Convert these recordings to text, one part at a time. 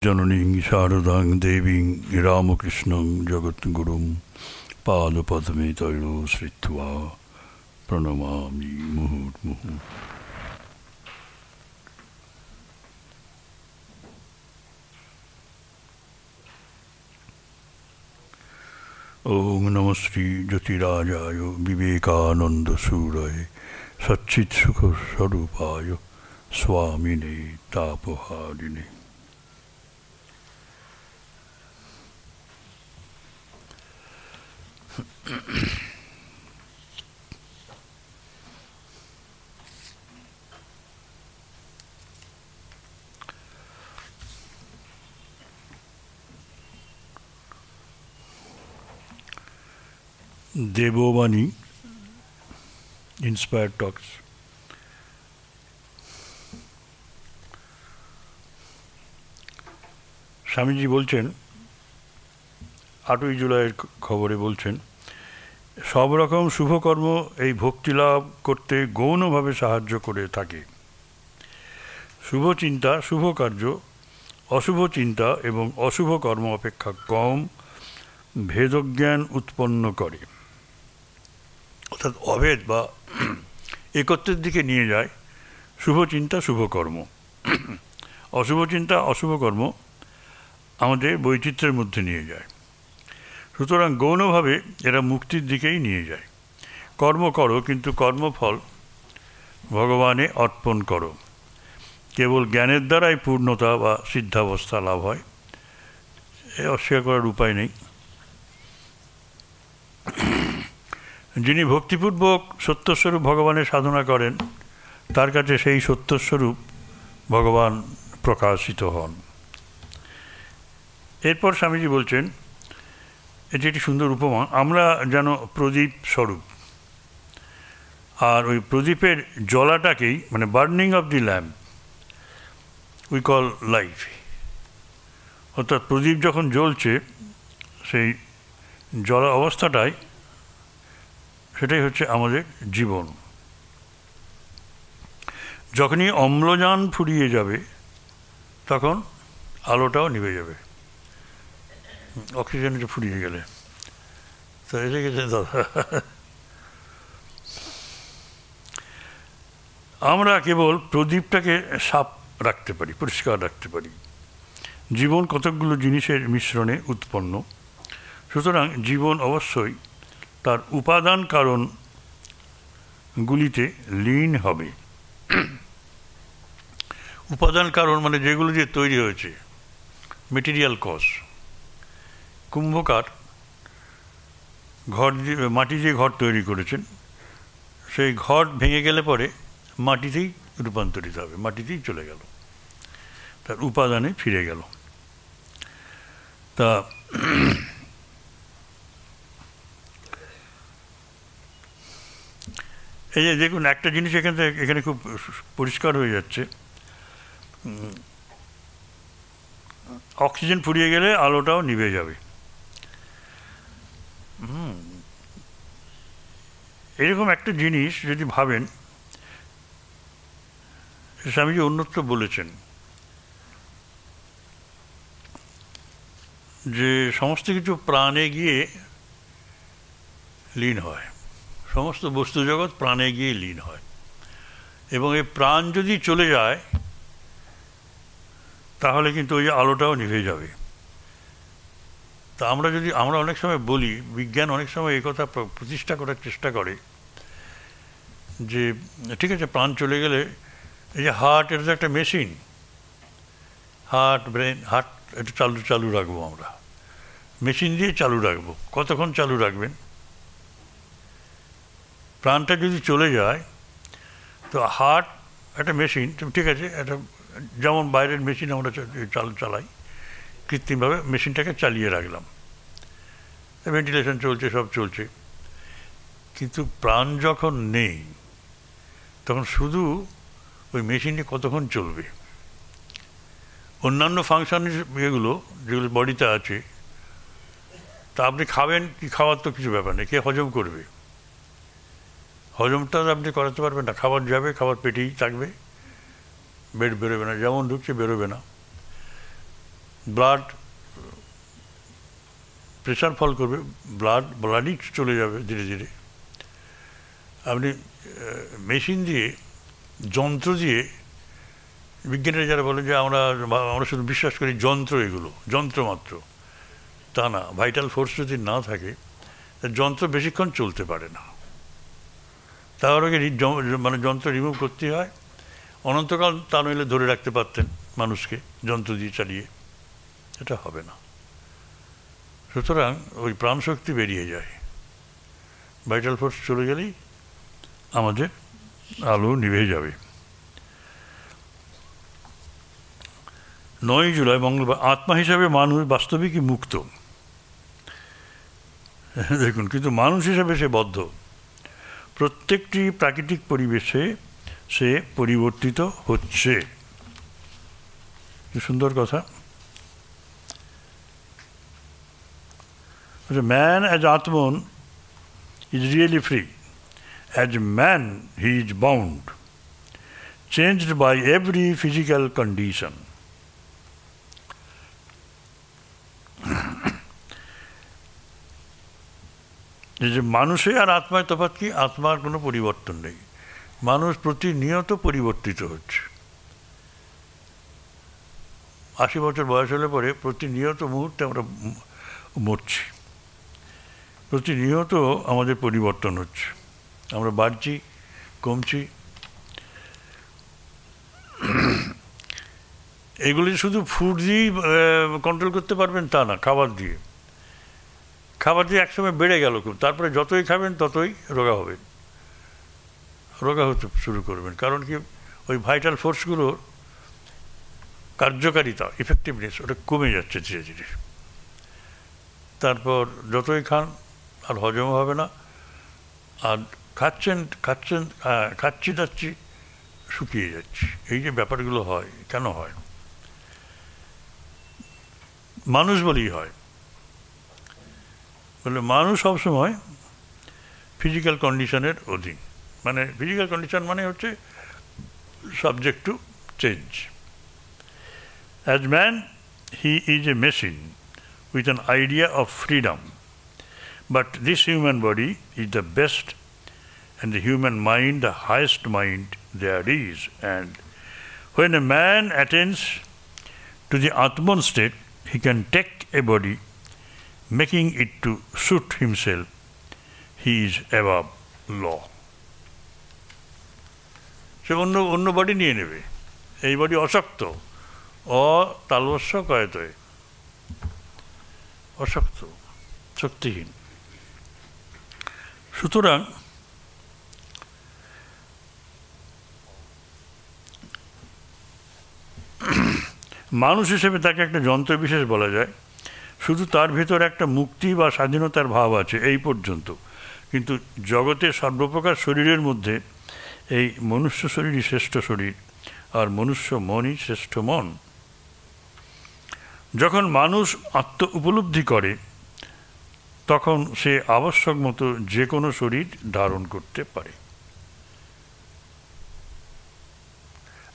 जननीं शारदां देवीं रामकृष्णं जगद्गुरुं पादपद्मे तयो श्रित्वा प्रणमामि मुहुर्मुहुः। ओम नमः श्री ज्योतिराजाय विवेकानंद सूरये सच्चित्सुख स्वरूपाय स्वामिने तापहारिणे। Devavani inspired talks. স্বামীজি বলছেন 8ই জুলাইয়ের খবরে বলছেন, সব রকম শুভকর্ম এই ভক্তি লাভ করতে গৌণভাবে সাহায্য করে থাকে। শুভ চিন্তা, শুভ কার্য অশুভ চিন্তা এবং অশুভ কর্ম অপেক্ষা কম ভেদজ্ঞান উৎপন্ন করে, অর্থাৎ অভেদ বা একত্রের দিকে নিয়ে যায় শুভ চিন্তা শুভ কর্ম। অশুভ চিন্তা অশুভ কর্ম আমাদের বৈচিত্র্যের মধ্যে নিয়ে যায়। সুতরাং গৌণভাবে এরা মুক্তির দিকেই নিয়ে যায়। কর্ম করো, কিন্তু কর্মফল ভগবানে অর্পণ করো। কেবল জ্ঞানের দ্বারাই পূর্ণতা বা সিদ্ধাবস্থা লাভ হয়, এ অস্বীকার করার উপায় নেই। যিনি ভক্তিপূর্বক সত্যস্বরূপ ভগবানের সাধনা করেন, তার কাছে সেই সত্যস্বরূপ ভগবান প্রকাশিত হন। এরপর স্বামীজি বলছেন, এটি একটি সুন্দর উপমা। আমরা যেন প্রদীপ স্বরূপ, আর ওই প্রদীপের জ্বলাটাকেই, মানে burning of the lamp, we call life. অর্থাৎ প্রদীপ যখন জ্বলছে, সেই জ্বলা অবস্থাটাই, সেটাই হচ্ছে আমাদের জীবন। যখনই অম্লজান ফুরিয়ে যাবে, তখন আলোটাও নিভে যাবে। অক্সিজেনটা ফুরিয়ে গেলে তো এসে গেছে দাদা। আমরা কেবল প্রদীপটাকে সাফ রাখতে পারি, পরিষ্কার রাখতে পারি। জীবন কতকগুলো জিনিসের মিশ্রণে উৎপন্ন। সুতরাং জীবন অবশ্যই তার উপাদান কারণগুলিতে লীন হবে। উপাদান কারণ মানে যেগুলো দিয়ে তৈরি হয়েছে, মেটেরিয়াল কজ। কুম্ভকার মাটি দিয়ে ঘর তৈরি করেছেন, সেই ঘর ভেঙে গেলে পরে মাটিতেই রূপান্তরিত হবে, মাটিতেই চলে গেল, তার উপাদানে ফিরে গেল। তা এই যে দেখুন, একটা জিনিস এখানে খুব পরিষ্কার হয়ে যাচ্ছে। অক্সিজেন ফুরিয়ে গেলে আলোটাও নিভে যাবে। এরকম একটা জিনিস যদি ভাবেন, স্বামীজি অন্যত্র বলেছেন যে সমস্ত কিছু প্রাণে গিয়ে লীন হয়, সমস্ত বস্তু জগৎ প্রাণে গিয়ে লীন হয়, এবং এই প্রাণ যদি চলে যায় তাহলে কিন্তু ওই আলোটাও নিভে যাবে। তা আমরা অনেক সময় বলি, বিজ্ঞান অনেক সময় এই কথা প্রতিষ্ঠা করার চেষ্টা করে যে ঠিক আছে, প্রাণ চলে গেলে, এই যে হার্ট, এটা তো একটা মেশিন, হার্ট ব্রেন, হার্ট এটা চালু রাখবো, আমরা মেশিন দিয়ে চালু রাখবো। কতক্ষণ চালু রাখবেন? প্রাণটা যদি চলে যায়, তো হার্ট একটা মেশিন, ঠিক আছে, এটা যেমন বাইরের মেশিন আমরা চালাই, কৃত্রিমভাবে মেশিনটাকে চালিয়ে রাখলাম, ভেন্টিলেশন চলছে, সব চলছে। কিন্তু প্রাণ যখন নেই, তখন শুধু ওই মেশিনটি কতক্ষণ চলবে? অন্যান্য ফাংশন যেগুলো বডিতে আছে, তা আপনি খাবেন কি, খাওয়ার তো কিছু ব্যাপার নেই, কে হজম করবে? হজমটা আপনি করাতে পারবেন না। খাবার যাবে, খাবার পেটেই থাকবে, বেরোবে না, যেমন ঢুকছে বেরোবে না। ব্লাড প্রেশার ফল করবে, ব্লাডই চলে যাবে ধীরে ধীরে। আপনি মেশিন দিয়ে, যন্ত্র দিয়ে, বিজ্ঞানীরা যারা বলে যে আমরা শুধু বিশ্বাস করি যন্ত্র, এগুলো যন্ত্র মাত্র, তা না। ভাইটাল ফোর্স যদি না থাকে, যন্ত্র বেশিক্ষণ চলতে পারে না। তাহলে মানে যন্ত্র রিমুভ করতে হয় অনন্তকাল, তা নইলে ধরে রাখতে পারতেন মানুষকে যন্ত্র দিয়ে চালিয়ে, এটা হবে না। সুতরাং ওই প্রাণশক্তি বেরিয়ে যায়, ভাইটাল ফোর্স চলে গেলেই আমাদের আলো নিভে যাবে। 9 জুলাই মঙ্গলবার, আত্মা হিসাবে মানুষ বাস্তবিকই মুক্ত। দেখুন, কিন্তু মানুষ হিসাবে সে বদ্ধ। প্রত্যেকটি প্রাকৃতিক পরিবেশে সে পরিবর্তিত হচ্ছে। কি সুন্দর কথা। Man as Atman is really free. As man he is bound, changed by every physical condition. যে মানুষে আর আত্মায় তফাৎ কি? আত্মার কোনো পরিবর্তন নেই, মানুষ প্রতিনিয়ত পরিবর্তিত হচ্ছে। 80 বছর বয়স হলে পরে প্রতিনিয়ত মুহূর্তে আমরা মরছি, প্রতিনিয়ত আমাদের পরিবর্তন হচ্ছে, আমরা বাড়ছি, কমছি। এগুলি শুধু ফুড দিয়েই কন্ট্রোল করতে পারবেন তা না, খাবার দিয়ে একসময় বেড়ে গেল খুব, তারপরে যতই খাবেন ততই রোগা হবেন, রোগা হতে শুরু করবেন। কারণ কি, ওই ভাইটাল ফোর্সগুলোর কার্যকারিতা, ইফেক্টিভনেস, ওটা কমে যাচ্ছে ধীরে ধীরে। তারপর যতই খান আর হজম হবে না, আর খাচ্ছি যাচ্ছি, শুকিয়ে যাচ্ছি। এই যে ব্যাপারগুলো হয়, কেন হয়? মানুষ বলেই হয়। বলে মানুষ সবসময় ফিজিক্যাল কন্ডিশনের অধীন। মানে ফিজিক্যাল কন্ডিশন মানে হচ্ছে subject to change. As man he is a machine with an idea of freedom, but this human body is the best and the human mind the highest mind there is, and when a man attains to the Atman state, he can take a body, making it to suit himself. He is above law. সে অন্য body নিয়ে নেবে, এই body অশক্ত, তালবস্য কয়তয়, অশক্ত, শক্তিহীন। সুতরাং মানুষ হিসেবে তাকে একটা যন্ত্র বিশেষ বলা যায়, শুধু তার ভেতর একটা মুক্তি বা স্বাধীনতার ভাব আছে, এই পর্যন্ত। কিন্তু জগতের সর্বপ্রকার শরীরের মধ্যে এই মনুষ্য শরীরই শ্রেষ্ঠ শরীর, আর মনুষ্য মনই শ্রেষ্ঠ মন। যখন মানুষ আত্ম উপলব্ধি করে, তখন সে আবশ্যক মতো যে কোনো শরীর ধারণ করতে পারে।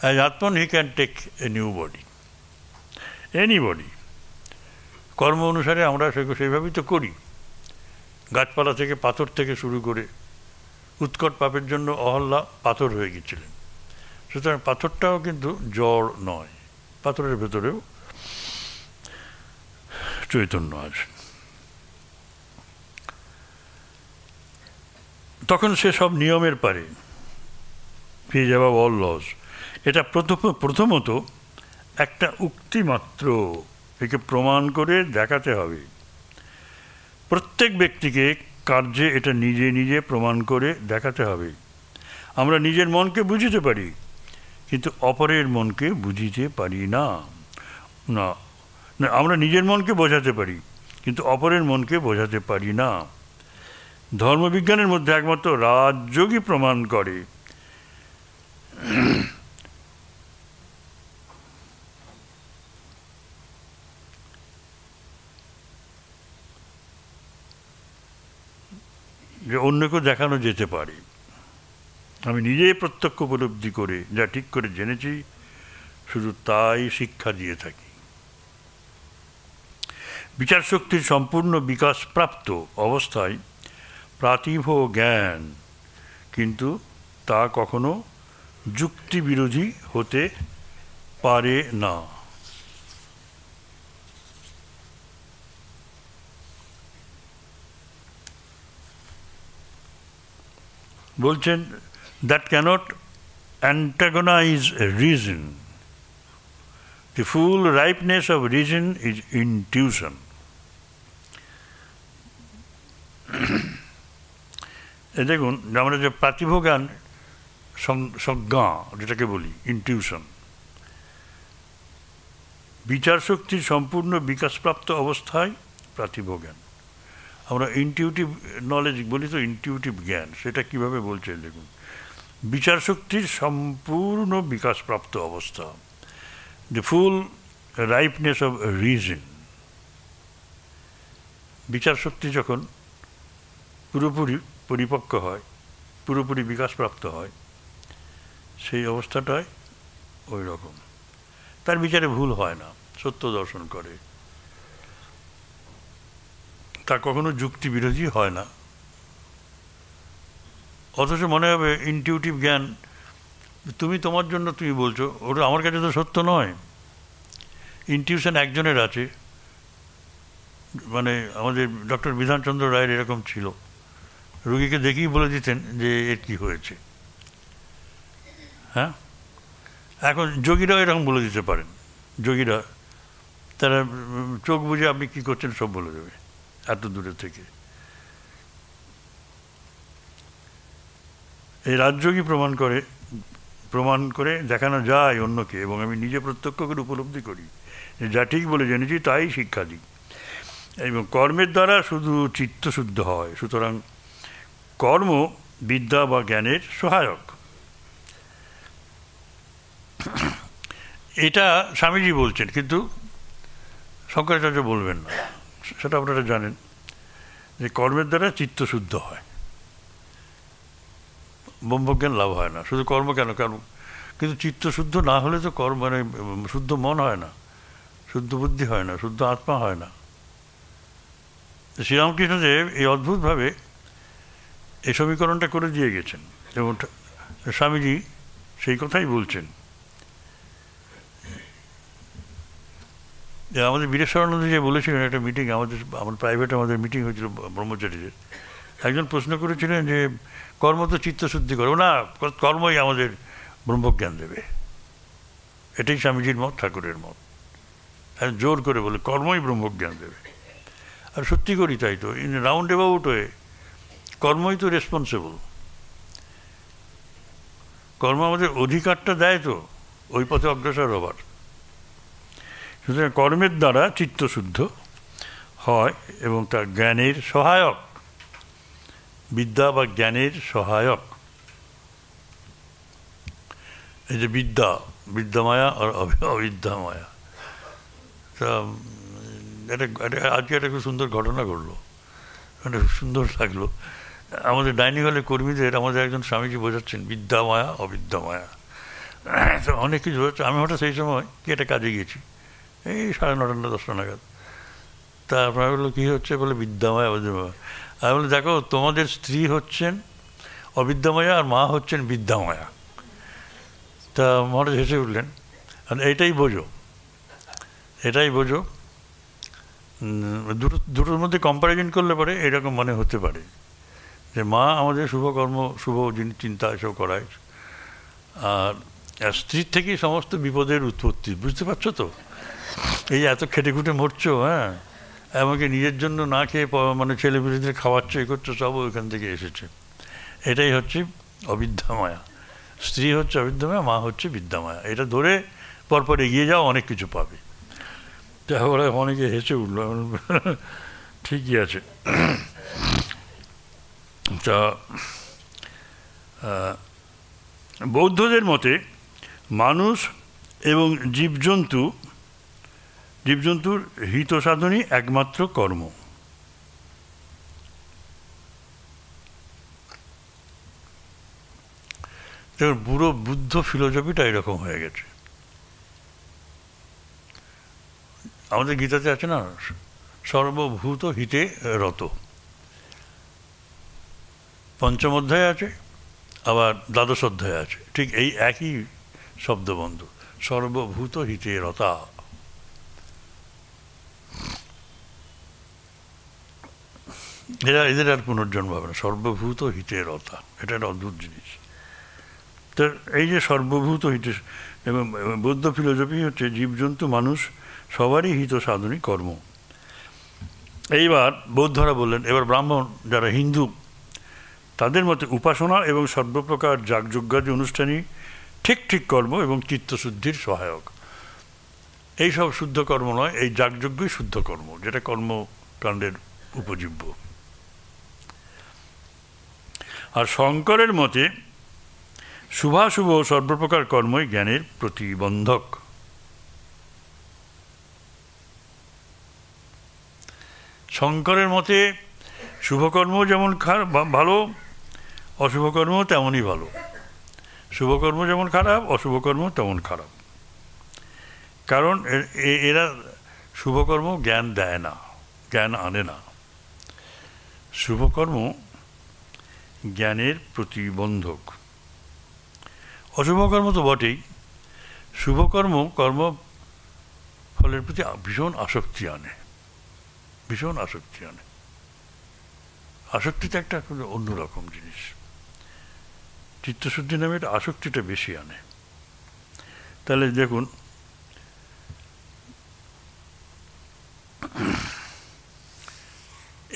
As Atman, he can take a new body, any body. কর্ম অনুসারে আমরা সেইভাবেই তো করি। গাছপালা থেকে, পাথর থেকে শুরু করে, উৎকট পাপের জন্য অহল্যা পাথর হয়ে গেছিলেন। সুতরাং পাথরটাও কিন্তু জড় নয়, পাথরের ভেতরেও চৈতন্য আছে। তখন সে সব নিয়মের পারে, ফিরে যাওয়া অল লস। এটা প্রথমত একটা উক্তি মাত্র, একে প্রমাণ করে দেখাতে হবে। প্রত্যেক ব্যক্তিকে কার্যে এটা নিজে নিজে প্রমাণ করে দেখাতে হবে। আমরা নিজের মনকে বুঝিতে পারি, কিন্তু অপরের মনকে বুঝিতে পারি না। না, আমরা নিজের মনকে বোঝাতে পারি, কিন্তু অপরের মনকে বোঝাতে পারি না। ধর্মবিজ্ঞানের মধ্যে একমাত্র রাজযোগী প্রমাণ করে যে অন্যকে দেখানো যেতে পারে। আমি নিজেই প্রত্যক্ষ উপলব্ধি করে যা ঠিক করে জেনেছি, শুধু তাই শিক্ষা দিয়ে থাকি। বিচারশক্তির সম্পূর্ণ বিকাশপ্রাপ্ত অবস্থায় প্রাতিভ জ্ঞান, কিন্তু তা কখনো যুক্তিবিরোধী হতে পারে না। বলছেন that cannot antagonize reason. The full ripeness of reason is intuition. দেখুন, আমরা যে প্রাতিভ জ্ঞান সংজ্ঞা যেটাকে বলি ইনটিউশন, বিচার শক্তির সম্পূর্ণ বিকাশপ্রাপ্ত অবস্থায় প্রাতিভ জ্ঞান। আমরা ইনটিউটিভ নলেজ বলি তো, ইনটিউটিভ জ্ঞান, সেটা কিভাবে বলছেন দেখুন, বিচার শক্তির সম্পূর্ণ বিকাশপ্রাপ্ত অবস্থা, the full ripeness of reason. বিচার শক্তি যখন পুরোপুরি পরিপক্ক হয়, পুরোপুরি বিকাশপ্রাপ্ত হয়, সেই অবস্থাটায় ওই রকম, তার বিচারে ভুল হয় না, সত্য দর্শন করে, তা কখনো যুক্তি বিরোধী হয় না। অথচ মনে হবে ইনটিউটিভ জ্ঞান, তুমি তোমার জন্য তুমি বলছো, ওটা আমার কাছে তো সত্য নয়। ইনটিউশন একজনের আছে, মানে আমাদের ডক্টর বিধানচন্দ্র রায়ের এরকম ছিল, রোগীকে দেখেই বলে দিতেন যে এর কী হয়েছে। হ্যাঁ, এখন যোগীরাও এরকম বলে দিতে পারেন। যোগীরা তারা চোখ বুঝে আপনি কী করছেন সব বলে দেবে এত দূরে থেকে। এই রাজযোগী প্রমাণ করে দেখানো যায় অন্যকে, এবং আমি নিজে প্রত্যক্ষ করে উপলব্ধি করি যে যা ঠিক বলে জেনেছি তাই শিক্ষা দিই। এবং কর্মের দ্বারা শুধু চিত্তশুদ্ধ হয়, সুতরাং কর্ম বিদ্যা বা জ্ঞানের সহায়ক। এটা স্বামীজি বলছেন, কিন্তু শঙ্করাচার্য বলবেন না, সেটা আপনারা জানেন যে কর্মের দ্বারা চিত্তশুদ্ধ হয়, ব্রহ্মজ্ঞান লাভ হয় না। শুধু কর্ম কেন, কিন্তু চিত্তশুদ্ধ না হলে তো কর্ম মানে শুদ্ধ মন হয় না, শুদ্ধ বুদ্ধি হয় না, শুদ্ধ আত্মা হয় না। শ্রীরামকৃষ্ণদেব এই অদ্ভুতভাবে এই সমীকরণটা করে দিয়ে গেছেন, এবং স্বামীজি সেই কথাই বলছেন। আমাদের বীরেশ্বরানন্দ যে বলেছিলেন একটা মিটিং, আমার প্রাইভেট আমাদের মিটিং হয়েছিল ব্রহ্মচারীদের, একজন প্রশ্ন করেছিলেন যে কর্ম তো চিত্তশুদ্ধি করবো না, কর্মই আমাদের ব্রহ্মজ্ঞান দেবে। এটাই স্বামীজির মত, ঠাকুরের মত। জোর করে বলে কর্মই ব্রহ্মজ্ঞান দেবে। আর সত্যি করি তাই তো, ইন রাউন্ড অ্যাবাউট হয়ে কর্মই তো রেসপন্সিবল। কর্ম আমাদের অধিকারটা দেয় তো ওই পথে অগ্রসর হবার। সুতরাং কর্মের দ্বারা চিত্তশুদ্ধ হয় এবং তার জ্ঞানের সহায়ক, বিদ্যা বা জ্ঞানের সহায়ক। এই যে বিদ্যামায়া আর অবিদ্যামায়া, তা আজকে একটা খুব সুন্দর ঘটনা ঘটলো, একটা সুন্দর লাগলো। আমাদের ডাইনিং হলের কর্মীদের আমাদের একজন স্বামীজি বোঝাচ্ছেন বিদ্যামায়া অবিদ্যামায়া, তো অনেক কিছু হচ্ছে। আমি হঠাৎ সেই সময় কি একটা কাজে গিয়েছি, এই 9:30 10টা নাগাদ। তা আপনার বললো কী হচ্ছে, বলে বিদ্যামায়া অবিদ্যামায়া। আমি বলি দেখো, তোমাদের স্ত্রী হচ্ছেন অবিদ্যামায়া আর মা হচ্ছেন বিদ্যামায়া। তা মহারাজ হেসে উঠলেন, এটাই বোঝো দুটোর মধ্যে কম্পারিজন করলে পরে এরকম মনে হতে পারে যে মা আমাদের শুভকর্ম, শুভ চিন্তা এসব করায়, আর স্ত্রীর থেকেই সমস্ত বিপদের উৎপত্তি। বুঝতে পারছো তো, এই এত খেটে খুঁটে মরছো, হ্যাঁ, এমনকি নিজের জন্য না খেয়ে মানে ছেলেপিলেদের খাওয়াচ্ছ, এ করছো, সব ওইখান থেকে এসেছে। এটাই হচ্ছে অবিদ্যামায়া। স্ত্রী হচ্ছে অবিদ্যামায়া, মা হচ্ছে বিদ্যামায়া। এটা ধরে পরপর এগিয়ে যাও, অনেক কিছু পাবে। তারপরে অনেকে হেসে উঠল, ঠিকই আছে। তা বৌদ্ধদের মতে মানুষ এবং জীবজন্তুর হিত সাধনই একমাত্র কর্ম। দেখুন, পুরো বুদ্ধ ফিলোসফিটা এরকম হয়ে গেছে। আমাদের গীতাতে আছে না, সর্বভূত হিতে রত। পঞ্চম অধ্যায় আছে, আবার দ্বাদশ অধ্যায় আছে, ঠিক এই একই শব্দবন্ধ, সর্বভূত হিতে রতা। এদের আর পুনর্জন্ম হবে না, সর্বভূত হিতে রতা, এটা একটা অদ্ভুত জিনিস। তো এই যে সর্বভূত হিতে, এবং বৌদ্ধ ফিলোসফি হচ্ছে জীবজন্তু মানুষ সবারই হিত সাধনী কর্ম। এইবার বৌদ্ধরা বললেন, এবার ব্রাহ্মণ যারা হিন্দু তাদের মতে উপাসনা এবং সর্বপ্রকার যাগযজ্ঞাদি অনুষ্ঠানই ঠিক ঠিক কর্ম এবং চিত্তশুদ্ধির সহায়ক। এইসব শুদ্ধ কর্ম নয়, এই যাগযজ্ঞই শুদ্ধ কর্ম, যেটা কর্মকাণ্ডের উপজীব্য। আর শঙ্করের মতে শুভাশুভ সর্বপ্রকার কর্মই জ্ঞানের প্রতিবন্ধক। শঙ্করের মতে শুভকর্ম যেমন ভালো, অশুভকর্ম তেমনই ভালো। শুভকর্ম যেমন খারাপ, অশুভকর্ম তেমন খারাপ। কারণ এরা শুভকর্ম জ্ঞান দেয় না, জ্ঞান আনে না। শুভকর্ম জ্ঞানের প্রতিবন্ধক। অশুভকর্ম তো বটেই, শুভকর্ম কর্মফলের প্রতি ভীষণ আসক্তি আনে, ভীষণ আসক্তি আনে। আসক্তিটা একটা অন্যরকম জিনিস। চিত্তশুদ্ধি নামে এটা আসক্তিটা বেশি আনে। তাহলে দেখুন,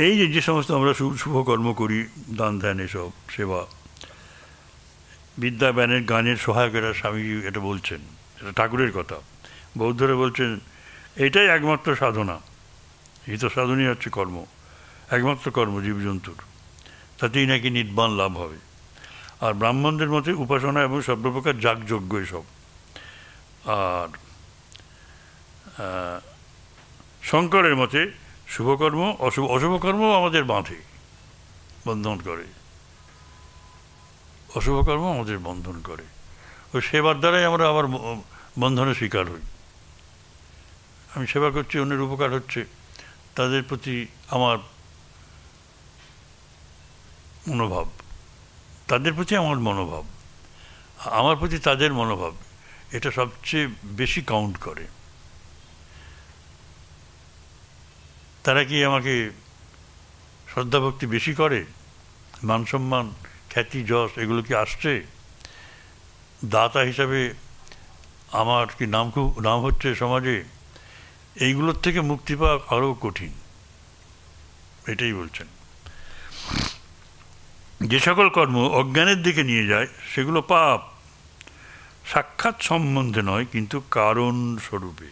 এই যে সমস্ত আমরা শুভকর্ম করি, দান ধ্যান, এসব সেবা, বিদ্যা জ্ঞানের গানের সহায়কেরা, স্বামীজি এটা বলছেন, এটা ঠাকুরের কথা। বৌদ্ধরা বলছেন এটাই একমাত্র সাধনা, হিত সাধনই হচ্ছে কর্ম, একমাত্র কর্ম জীবজন্তুর, তাতেই নাকি নির্বাণ লাভ হবে। আর ব্রাহ্মণদের মতে উপাসনা এবং সর্বপ্রকার যাগযজ্ঞ এসব। আর শঙ্করের মতে শুভকর্ম অশুভকর্ম আমাদের বাঁধে, বন্ধন করে। অশুভকর্ম আমাদের বন্ধন করে, ওই সেবার দ্বারাই আমরা আবার বন্ধনের শিকার হই। আমি সেবা করছি, অন্যের উপকার হচ্ছে, তাদের প্রতি আমার মনোভাব, তাদের প্রতি আমার মনোভাব, আমার প্রতি তাদের মনোভাব, এটা সবচেয়ে বেশি কাউন্ট করে। তারা কি আমাকে শ্রদ্ধাভক্তি বেশি করে? মান সম্মান, খ্যাতি, যশ এগুলো কি আসছে? দাতা হিসাবে আমার কি নাম হচ্ছে সমাজে? এইগুলোর থেকে মুক্তি পাওয়া আরও কঠিন, এটাই বলছেন। যে সকল কর্ম অজ্ঞানের দিকে নিয়ে যায় সেগুলো পাপ, সাক্ষাৎ সম্বন্ধে নয় কিন্তু কারণ স্বরূপে।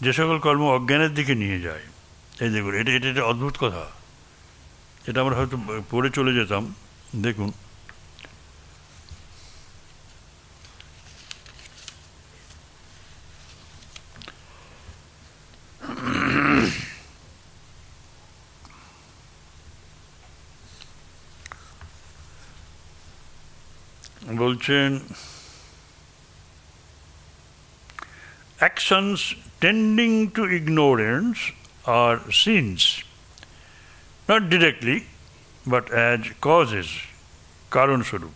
যে সকল কর্ম অজ্ঞানের দিকে নিয়ে যায়, এই দেখুন, এটা এটা অদ্ভুত কথা, এটা আমরা হয়তো পড়ে চলে যেতাম। দেখুন, বলছেন actions tending to ignorance are sins, not directly but as causes, karan swarup,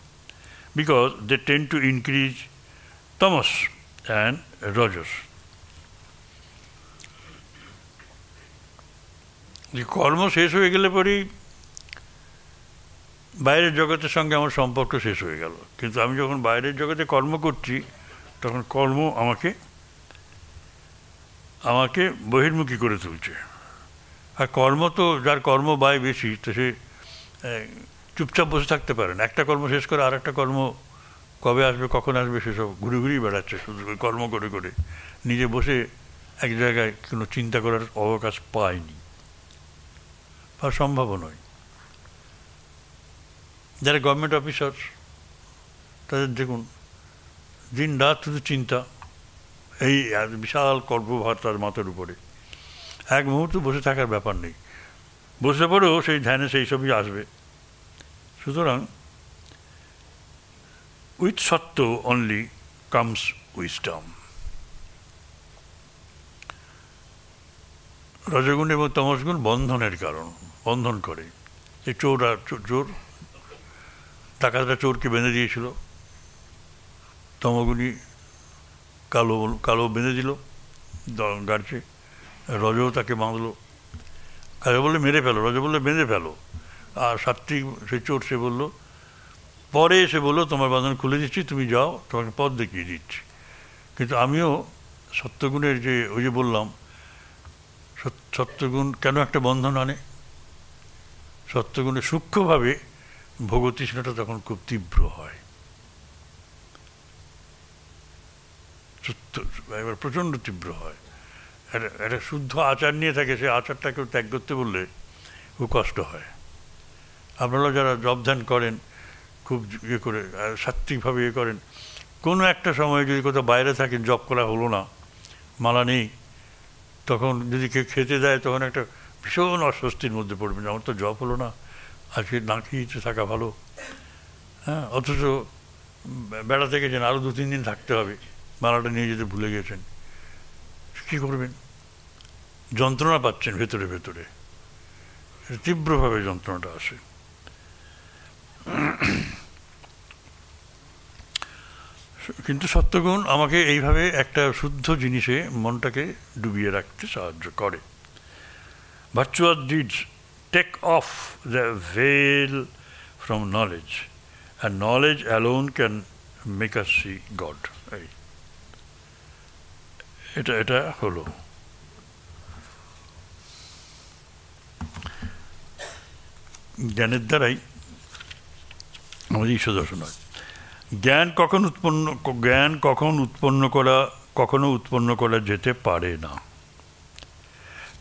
because they tend to increase tamas and rajas. যে কর্ম শেষ হয়ে গেলে পরেই বাইরের জগতের সঙ্গে আমার সম্পর্ক শেষ হয়ে গেল, কিন্তু আমি যখন বাইরের জগতে কর্ম করছি তখন কর্ম আমাকে বহির্মুখী করে তুলছে। আর কর্ম তো, যার কর্ম ব্যয় বেশি, তো সে চুপচাপ বসে থাকতে পারে না। একটা কর্ম শেষ করে আর একটা কর্ম কবে আসবে, কখন আসবে, সেসব ঘুরে ঘুরেই বেড়াচ্ছে, শুধু কর্ম করে করে নিজে বসে এক জায়গায় কোনো চিন্তা করার অবকাশ পায়নি বা সম্ভব নয়। যারা গভর্নমেন্ট অফিসার, তাদের দেখুন দিন রাত শুধু চিন্তা, এই বিশাল কর্মভার তার মাথার উপরে, এক মুহূর্ত বসে থাকার ব্যাপার নেই। বসে পড়েও সেই ধ্যানে সেই সবই আসবে। সুতরাং উইথ সত্য অনলি কামস উইজডম। রজগুণ এবং তমসগুণ বন্ধনের কারণ, বন্ধন করে। এই চোর আর চোর, ডাকাতরা চোরকে বেঁধে দিয়েছিল, তমগুণী কালো কালো বেঁধে দিল গাড়ছে, রজও তাকে বাঁধলো, কাজে বললে মেরে ফেলো, রজ বললে বেঁধে ফেলো। আর সাত্বিক সেই চোর সে বললো, পরে এসে বললো তোমার বাঁধন খুলে দিচ্ছি, তুমি যাও, তোমাকে পথ দেখিয়ে দিচ্ছি। কিন্তু আমিও সত্যগুণের যে ওই যে বললাম, সত্যগুণ কেন একটা বন্ধন আনে, সত্যগুণে সূক্ষ্মভাবে ভোগতৃষ্ণাটা তখন খুব তীব্র হয়, এবার প্রচণ্ড তীব্র হয়। একটা শুদ্ধ আচার নিয়ে থাকে, সে আচারটাকেও ত্যাগ করতে বললে খুব কষ্ট হয়। আপনারা যারা জব ধ্যান করেন খুব ইয়ে করে সাত্ত্বিকভাবে ইয়ে করেন, কোনো একটা সময় যদি কোথাও বাইরে থাকেন, জব করা হলো না, মালা নেই, তখন যদি কেউ খেতে দেয় তখন একটা ভীষণ অস্বস্তির মধ্যে পড়বেন, আমার তো জব হলো না, আজকে না খেয়ে থাকা ভালো। হ্যাঁ, অথচ বেড়াতে গেছেন, আরও 2-3 দিন থাকতে হবে, মালাটা নিয়ে যেতে ভুলে গেছেন, কী করবেন? যন্ত্রণা পাচ্ছেন ভেতরে ভেতরে, তীব্রভাবে যন্ত্রণাটা আসে। কিন্তু সত্যগুণ আমাকে এইভাবে একটা শুদ্ধ জিনিসে মনটাকে ডুবিয়ে রাখতে সাহায্য করে। Virtuous deeds take off the veil from knowledge, and knowledge alone can make us see God. এটা হলো জ্ঞানের দ্বারাই আমাদের ঈশ্বর দর্শন হয়। জ্ঞান কখনো উৎপন্ন করা যেতে পারে না,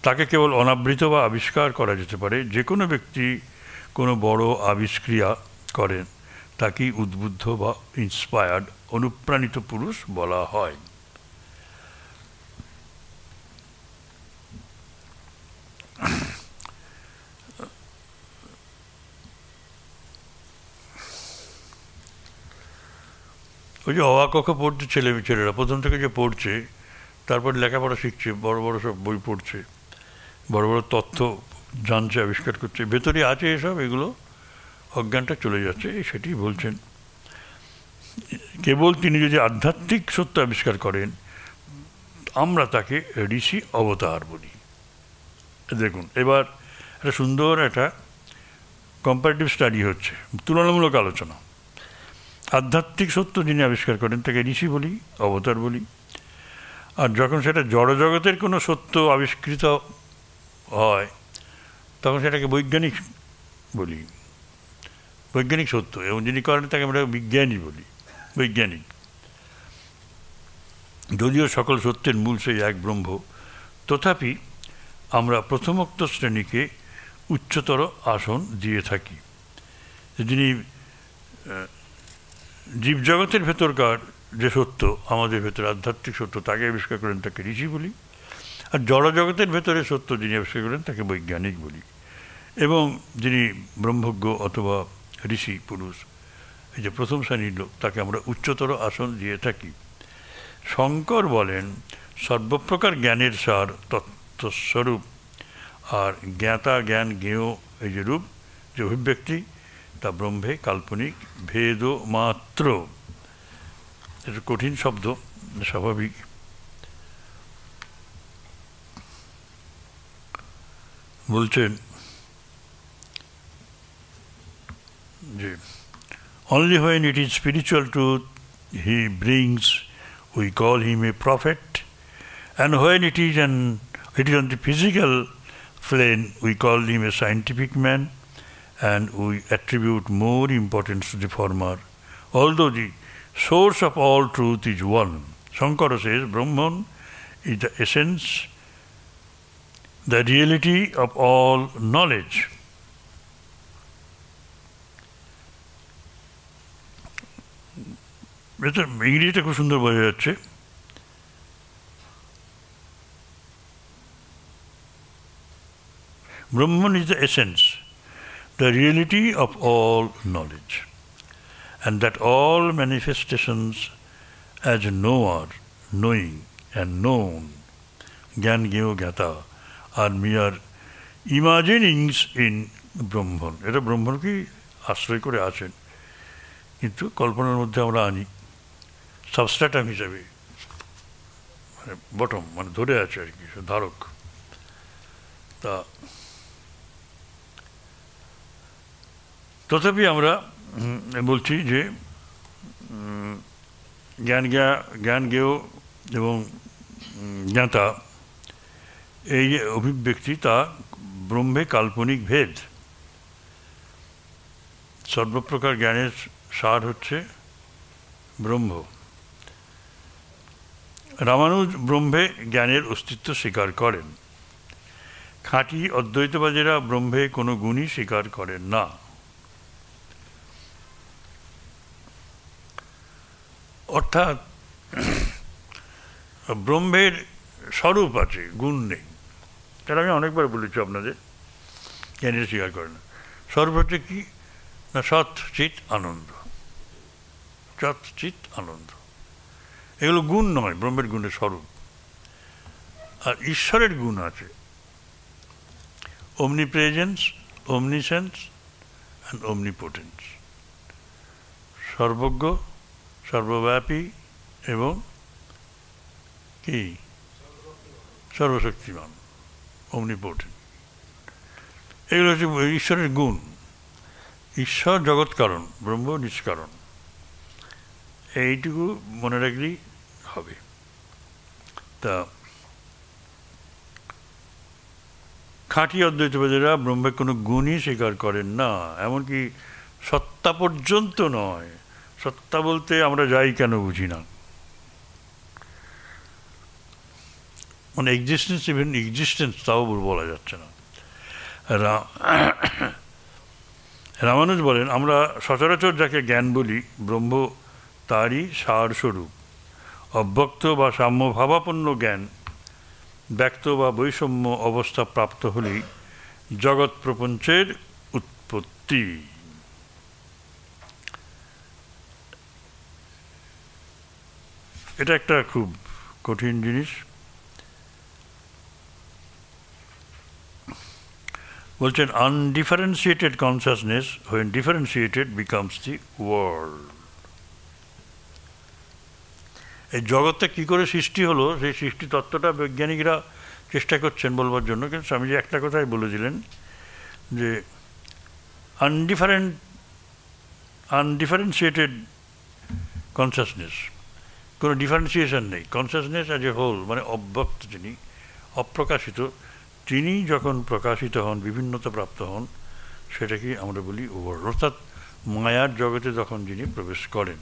তাকে কেবল অনাবৃত বা আবিষ্কার করা যেতে পারে। যে কোনো ব্যক্তি কোনো বড় আবিষ্ক্রিয়া করেন তাকে উদ্বুদ্ধ বা ইন্সপায়ার্ড, অনুপ্রাণিত পুরুষ বলা হয়। ওই যে অ আ ক খ পড়ছে ছেলেরা, প্রথম থেকে যে পড়ছে, তারপর লেখাপড়া শিখছে, বড় বড় সব বই পড়ছে, বড় বড় তথ্য জানছে, আবিষ্কার করছে, ভেতরে আছে এসব, এগুলো অজ্ঞানটা চলে যাচ্ছে, সেটি বলছেন। কেবল তিনি যদি আধ্যাত্মিক সত্য আবিষ্কার করেন, আমরা তাকে ঋষি অবতার বলি। দেখুন, এবার একটা সুন্দর একটা কম্পারেটিভ স্টাডি হচ্ছে, তুলনামূলক আলোচনা। আধ্যাত্মিক সত্য যিনি আবিষ্কার করেন তাকে ঋষি বলি, অবতার বলি। আর যখন সেটা জড়জগতের কোনো সত্য আবিষ্কৃত হয় তখন সেটাকে বৈজ্ঞানিক বলি, বৈজ্ঞানিক সত্য। এবং যিনি করেন তাকে আমরা বিজ্ঞানী বলি, বৈজ্ঞানিক। যদিও সকল সত্যের মূল সেই এক ব্রহ্ম, তথাপি আমরা প্রথমোক্ত শ্রেণীকে উচ্চতর আসন দিয়ে থাকি। যিনি জীবজগতের ভেতরকার যে সত্য, আমাদের ভেতরে আধ্যাত্মিক সত্য, তাকে আবিষ্কার করেন তাকে ঋষি বলি। আর জড়জগতের ভেতরে সত্য যিনি আবিষ্কার করেন তাকে বৈজ্ঞানিক বলি। এবং যিনি ব্রহ্মজ্ঞ অথবা ঋষি পুরুষ, এই যে প্রথম শ্রেণীর লোক, তাকে আমরা উচ্চতর আসন দিয়ে থাকি। শঙ্কর বলেন, সর্বপ্রকার জ্ঞানের সার তত্ত্বস্বরূপ, আর জ্ঞাতা জ্ঞান জ্ঞেয় এই যে রূপ, যে অভিব্যক্তি, তা ব্রহ্মে কাল্পনিক ভেদ মাত্র। এটা কঠিন শব্দ, স্বাভাবিক। বলছেন যে only when it is spiritual truth he brings, we call him a prophet, and when it is on the physical plane, we call him a scientific man, and we attribute more importance to the former, although the source of all truth is one. Shankara says Brahman is the essence, the reality of all knowledge. এটা ইংরেজিটা খুব সুন্দর বোঝা যাচ্ছে। Brahman is the essence, the reality of all knowledge, and that all manifestations as knower, knowing, and known, Gyan Gyo Gyata, আর মিয়ার ইমাজিনিংস in ব্রহ্মণ। এটা ব্রহ্মণকেই আশ্রয় করে আছেন, কিন্তু কল্পনার মধ্যে আমরা আনি সাবস্ট্রাটাম হিসাবে, মানে বটম, মানে ধরে আছে আর কি, ধারক। তা তথাপি আমরা বলছি যে জ্ঞান জ্ঞেয় এবং জ্ঞাতা এই যে অভিব্যক্তি, তা ব্রহ্মে কাল্পনিক ভেদ। সর্বপ্রকার জ্ঞানের সার হচ্ছে ব্রহ্ম। রামানুজ ব্রহ্মে জ্ঞানের অস্তিত্ব স্বীকার করেন। খাঁটি অদ্বৈতবাদীরা ব্রহ্মে কোনো গুণই স্বীকার করেন না। অর্থাৎ ব্রহ্মের স্বরূপ আছে, গুণ নেই। তাহলে আমি অনেকবার বলেছি আপনাদের, জ্ঞানীরা স্বীকার করে না। স্বরূপ হচ্ছে কি না, সৎ চিৎ আনন্দ, সৎ চিৎ আনন্দ। এগুলো গুণ নয়, ব্রহ্মের গুণের স্বরূপ। আর ঈশ্বরের গুণ আছে, omnipresence, omniscience and omnipotence, সর্বজ্ঞ, সর্বব্যাপী এবং কি সর্বশক্তিমান, omnipotent। এগুলো হচ্ছে ঈশ্বরের গুণ। ঈশ্বর জগৎ কারণ, ব্রহ্ম নিষ্কারণ, এইটুকু মনে রাখলেই হবে। তা খাঁটি অদ্বৈতবাদীরা ব্রহ্মের কোনো গুণই স্বীকার করেন না, এমনকি সত্তা পর্যন্ত নয়। সত্তা বলতে আমরা যাই কেন বুঝি না, মানে এক্সিস্টেন্স, ইভেন এক্সিস্টেন্স তাও বলা যাচ্ছে না। রামানুজ বলেন, আমরা সচরাচর যাকে জ্ঞান বলি, ব্রহ্ম তারই সারস্বরূপ। অব্যক্ত বা সাম্যভাবাপন্ন জ্ঞান ব্যক্ত বা বৈষম্য অবস্থা প্রাপ্ত হলেই জগৎ প্রপঞ্চের উৎপত্তি। এটা একটা খুব কঠিন জিনিস। বলছেন, undifferentiated consciousness when differentiated becomes the world। এই জগৎটা কী করে সৃষ্টি হলো, সেই সৃষ্টি তত্ত্বটা বৈজ্ঞানিকরা চেষ্টা করছেন বলবার জন্য, কিন্তু স্বামীজি একটা কথাই বলেছিলেন যে আনডিফারেন্সিয়েটেড কনসাসনেস, কোনো ডিফারেন্সিয়েশন নেই। কনসাসনেস অ্যাজ এ হোল, মানে অব্যক্ত, যিনি অপ্রকাশিত, তিনি যখন প্রকাশিত হন, বিভিন্নতা প্রাপ্ত হন, সেটাকে আমরা বলি ওভার। অর্থাৎ মায়ার জগতে যখন যিনি প্রবেশ করেন,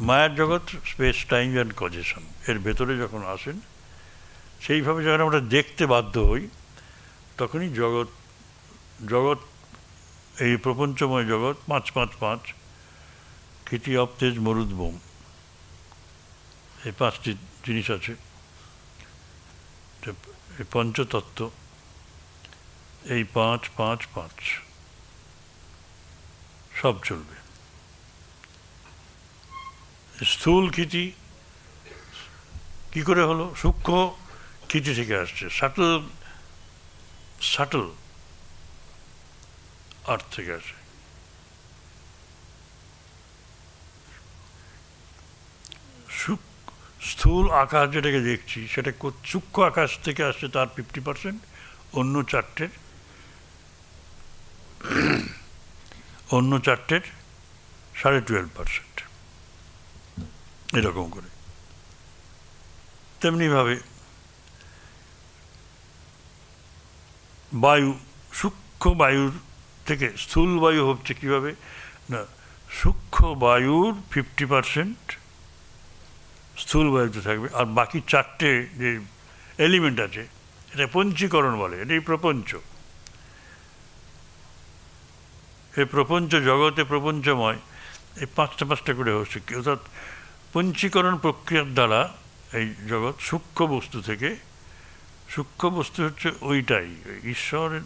মায়ার জগৎ স্পেস টাইম অ্যান্ড কজেশন, এর ভেতরে যখন আসেন, সেইভাবে যখন আমরা দেখতে বাধ্য হই, তখনই জগৎ এই প্রপঞ্চময় জগৎ 555 খিতি অব তেজ মরুদ বোম, এই 5টি জিনিস আছে, এই পঞ্চতত্ত্ব, এই 555 সব চলবে। স্থূল ক্ষিতি কি করে হলো? সূক্ষ্ম ক্ষিতি থেকে আসছে, সাটল আর্থ থেকে আসে। স্থূল আকাশ যেটাকে দেখছি, সেটা সূক্ষ্ম আকাশ থেকে আসছে, তার 50%, অন্য চারটের 12.5%, এরকম করে। তেমনিভাবে বায়ু, সূক্ষ্ম বায়ুর থেকে স্থূল বায়ু হচ্ছে কীভাবে না, সূক্ষ্ম বায়ুর 50% স্থূল বায়ুতে থাকবে, আর বাকি চারটে যে এলিমেন্ট আছে, এটা পঞ্চীকরণ বলে, এটাই প্রপঞ্চ। এই প্রপঞ্চ জগতে, প্রপঞ্চময়, এই পাঁচটা করে হচ্ছে, অর্থাৎ পঞ্চীকরণ প্রক্রিয়ার দ্বারা এই জগৎ সূক্ষ্ম বস্তু থেকে, সূক্ষ্ম বস্তু হচ্ছে ওইটাই ঈশ্বরের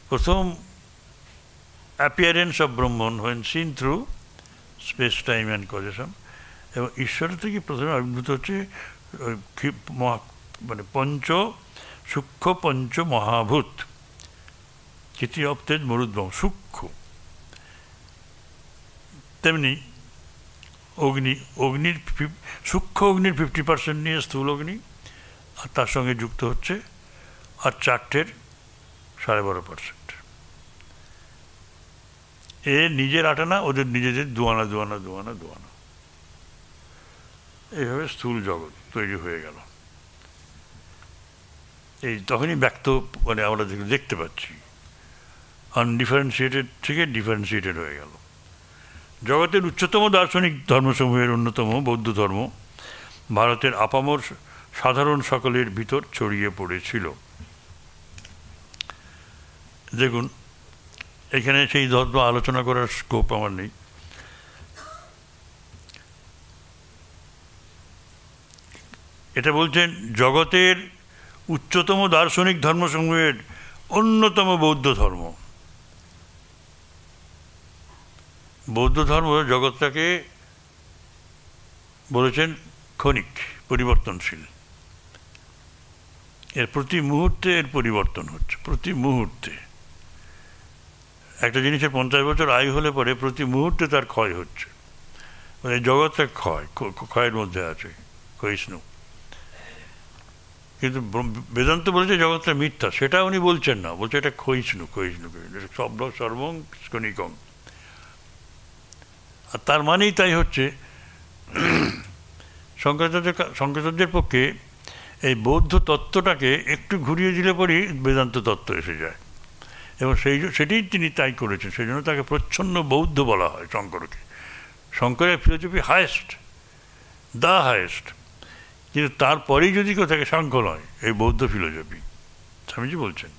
প্রথম appearance of ব্রহ্মণ when seen through space time and causation, এবং ঈশ্বরের থেকে প্রথমে আবির্ভূত হচ্ছে মানে পঞ্চ সূক্ষ্ম পঞ্চ মহাভূত চিতি অপ্তেজ মরুদ্ভম, সূক্ষ্ম। তেমনি অগ্নির সূক্ষ্ম অগ্নির 50% নিয়ে স্থূল অগ্নি, আর তার সঙ্গে যুক্ত হচ্ছে আর 4টের 12.5%। এ নিজের আটানা, ওদের নিজেদের দুয়ানা দুয়ানা দুয়ানা দুয়ানা, এইভাবে স্থূল জগৎ তৈরি হয়ে গেল। এই তখনই ব্যক্ত, মানে আমরা দেখতে পাচ্ছি আনডিফারেন্সিয়েটেড থেকে ডিফারেন্সিয়েটেড হয়ে গেল। জগতের উচ্চতম দার্শনিক ধর্মসমূহের অন্যতম বৌদ্ধ ধর্ম ভারতের আপামর সাধারণ সকলের ভিতর ছড়িয়ে পড়েছিল। দেখুন, এখানে সেই ধর্ম আলোচনা করার স্কোপ আমার নেই। এটা বলছেন জগতের উচ্চতম দার্শনিক ধর্মসমূহের অন্যতম বৌদ্ধ ধর্ম। বৌদ্ধ ধর্ম জগৎটাকে বলেছেন ক্ষণিক, পরিবর্তনশীল। এর প্রতি মুহূর্তে এর পরিবর্তন হচ্ছে, প্রতি মুহূর্তে। একটা জিনিসের 50 বছর আয়ু হলে পরে প্রতি মুহূর্তে তার ক্ষয় হচ্ছে। মানে জগৎটা ক্ষয়ের মধ্যে আছে, ক্ষয়িষ্ণু। কিন্তু বেদান্ত বলেছে জগৎটা মিথ্যা, সেটা উনি বলছেন না, বলছে এটা ক্ষয়িষ্ণু ক্ষয়িষ্ণু ক্ষয়িষ্ণু, শব্দ সর্বং স্কনিকং। আর তার মানেই তাই হচ্ছে। শঙ্করাচার্যের পক্ষে এই বৌদ্ধ তত্ত্বটাকে একটু ঘুরিয়ে দিলে পরেই বেদান্ত তত্ত্ব এসে যায়, এবং সেটাই তিনি তাই করেছেন। সেই জন্য তাকে প্রচ্ছন্ন বৌদ্ধ বলা হয় শঙ্করকে। শঙ্করের ফিলোসফি হায়েস্ট, দ্য হায়েস্ট, কিন্তু তারপরেই যদি কেউ থাকে সাংখ্য নয়, এই বৌদ্ধ ফিলোসফি। স্বামীজি বলছেন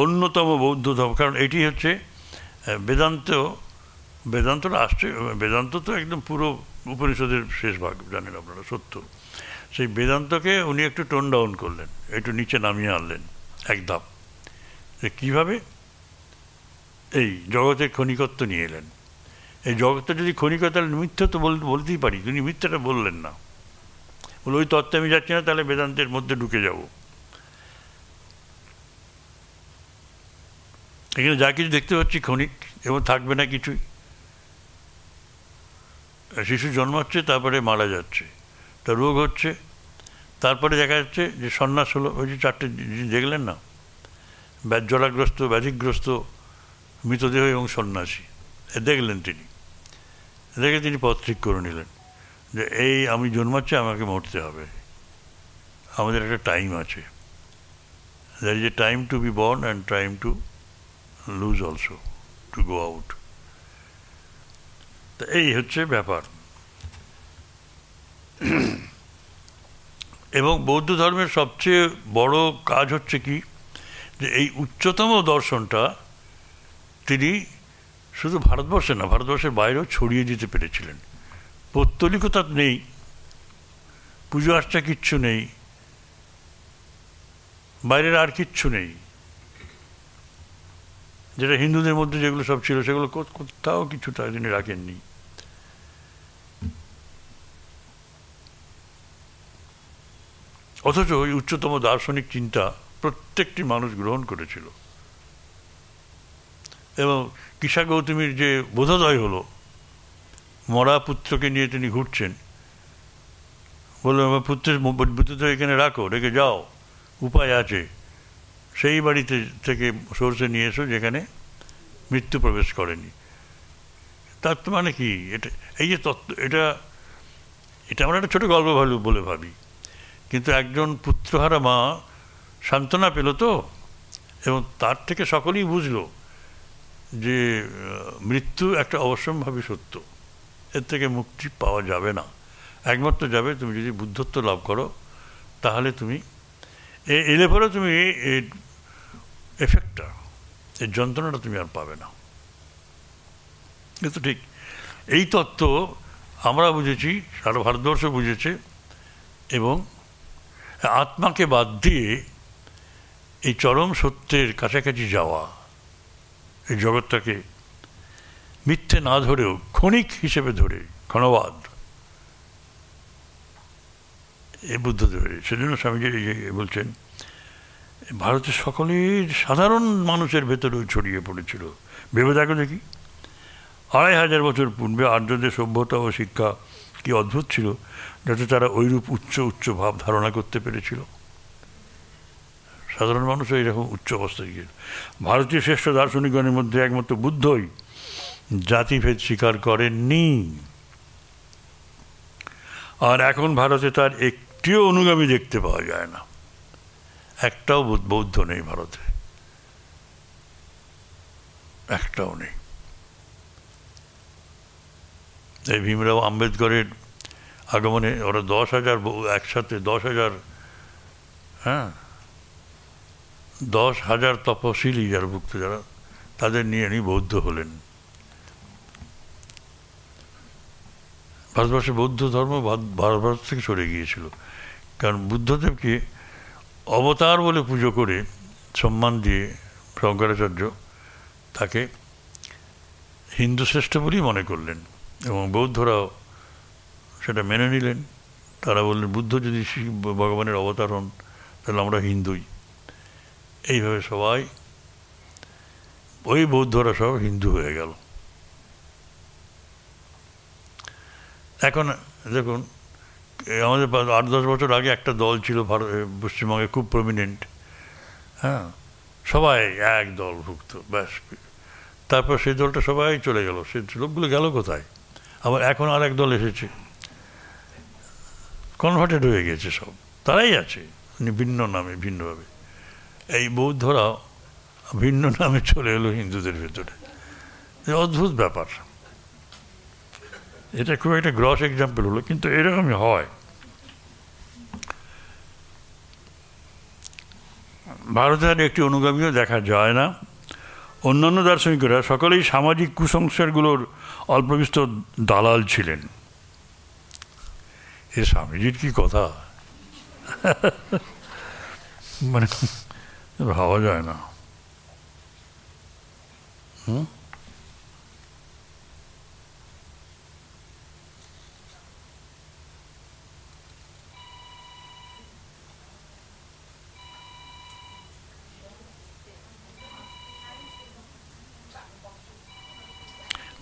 অন্যতম বৌদ্ধ ধর্ম, কারণ এটি হচ্ছে বেদান্তটা আসছে। বেদান্ত তো একদম পুরো উপনিষদের শেষ ভাগ, জানেন আপনারা, সত্য। সেই বেদান্তকে উনি একটু টোন ডাউন করলেন, একটু নিচে নামিয়ে আনলেন এক ধাপ। কীভাবে? এই জগতের ক্ষণিকত্ব নিয়ে এলেন। এই জগৎটা যদি ক্ষণিকতার মিথ্যা তো বলতেই পারি, তিনি মিথ্যাটা বললেন না। বলে ওই তত্ত্বে আমি যাচ্ছি না, তাহলে বেদান্তের মধ্যে ঢুকে যাব। এখানে যা কিছু দেখতে পাচ্ছি ক্ষণিক, এবং থাকবে না কিছুই। শিশু জন্মাচ্ছে, তারপরে মারা যাচ্ছে, তার রোগ হচ্ছে, তারপরে দেখা যাচ্ছে যে সন্ন্যাস হলো। ওই যে 4টে জিনিস দেখলেন না, জলাগ্রস্ত, ব্যাধিগ্রস্ত, মৃতদেহ এবং সন্ন্যাসী, দেখলেন তিনি। দেখে তিনি পথ ঠিক করে নিলেন যে এই আমি জন্মাচ্ছি, আমাকে মরতে হবে, আমাদের একটা টাইম আছে। There is a time to be born and time to lose also, to go out. তা এই হচ্ছে ব্যাপার। এবং বৌদ্ধ ধর্মের সবচেয়ে বড় কাজ হচ্ছে কি, যে এই উচ্চতম দর্শনটা তিনি শুধু ভারতবর্ষে না, ভারতবর্ষের বাইরেও ছড়িয়ে দিতে পেরেছিলেন। পৌত্তলিকতা নেই, পুজো আর্চা কিচ্ছু নেই, বাইরের আর কিচ্ছু নেই। যেটা হিন্দুদের মধ্যে যেগুলো সব ছিল, সেগুলো কোথাও কিছু তিনি রাখেননি। অথচ ওই উচ্চতম দার্শনিক চিন্তা প্রত্যেকটি মানুষ গ্রহণ করেছিল। এবং কিসা গৌতমীর যে বোধোদয় হলো, মরা পুত্রকে নিয়ে তিনি ঘুরছেন, বললো আমার পুত্রের বুদ্ধি এখানে রাখো, রেখে যাও, উপায় আছে। সেই বাড়িতে থেকে সরষে নিয়ে এসো যেখানে মৃত্যু প্রবেশ করেনি। তার তো মানে কি, এটা এই যে তত্ত্ব, এটা আমরা একটা ছোটো গল্প বলে ভাবি, কিন্তু একজন পুত্রহারা মা সান্ত্বনা পেল তো, এবং তার থেকে সকলেই বুঝলো যে মৃত্যু একটা অবশ্যম্ভাবী সত্য, এর থেকে মুক্তি পাওয়া যাবে না। একমাত্র যাবে তুমি যদি বুদ্ধত্ব লাভ করো, তাহলে তুমি এলে পরে তুমি এই এফেক্টটা, এই যন্ত্রণাটা তুমি আর পাবে না। কিন্তু ঠিক এই তত্ত্ব আমরা বুঝেছি, সারা ভারতবর্ষ বুঝেছে, এবং আত্মাকে বাদ দিয়ে এই চরম সত্যের কাছাকাছি যাওয়া, এই জগৎটাকে মিথ্যে না ধরেও ক্ষণিক হিসেবে ধরে, ক্ষণবাদ, এ বুদ্ধদেবের। সেজন্য স্বামীজি বলছেন ভারতের সকলের সাধারণ মানুষের ভেতরেও ছড়িয়ে পড়েছিল। ভেবে দেখো দেখি, 2500 বছর পূর্বে আর্যদের সভ্যতা ও শিক্ষা কি অদ্ভুত ছিল, যাতে তারা ওইরূপ উচ্চ উচ্চ ভাব ধারণা করতে পেরেছিল। সাধারণ মানুষও এরকম উচ্চ অবস্থায় গিয়ে। ভারতীয় শ্রেষ্ঠ দার্শনিকগণের মধ্যে একমাত্র বুদ্ধই জাতিভেদ স্বীকার করেননি, আর এখন ভারতে তার একটিও অনুগামী দেখতে পাওয়া যায় না। একটাও বৌদ্ধ নেই ভারতে, একটাও নেই। এই ভীমরাও আম্বেদকরের আগমনে ওরা 10,000 একসাথে 10,000, হ্যাঁ 10,000 তপশিলি যারা ভুক্ত, যারা তাদের নিয়ে বৌদ্ধ হলেন। ভারতবর্ষে বৌদ্ধ ধর্ম ভারত থেকে সরে গিয়েছিল, কারণ বুদ্ধদেবকে অবতার বলে পুজো করে সম্মান দিয়ে শঙ্করাচার্য তাকে হিন্দু শ্রেষ্ঠ বলেই মনে করলেন, এবং বৌদ্ধরাও সেটা মেনে নিলেন। তারা বললেন বুদ্ধ যদি ভগবানের অবতার হন তাহলে আমরা হিন্দুই। এইভাবে সবাই, ওই বৌদ্ধরা সব হিন্দু হয়ে গেল। এখন দেখুন, আমাদের 8-10 বছর আগে একটা দল ছিল পশ্চিমবঙ্গে খুব প্রমিনেন্ট, হ্যাঁ সবাই এক দলভুক্ত, ব্যাস। তারপর সেই দলটা সবাই চলে গেল, সে লোকগুলো গেল কোথায়? আবার এখন আর এক দল এসেছে, কনভার্টেড হয়ে গেছে সব, তারাই আছে ভিন্ন নামে ভিন্নভাবে। এই বৌদ্ধরা ভিন্ন নামে চলে এলো হিন্দুদের ভেতরে, অদ্ভুত ব্যাপার। এটা খুব একটা গ্রস এক্সাম্পল হলো, কিন্তু এরকমই হয়। ভারতের একটি অনুগামীও দেখা যায় না। অন্যান্য দার্শনিকরা সকলেই সামাজিক কুসংস্কারগুলোর অল্পবিস্তর দালাল ছিলেন। এ স্বামীজির কি কথা, মানে ভাবা যায় না।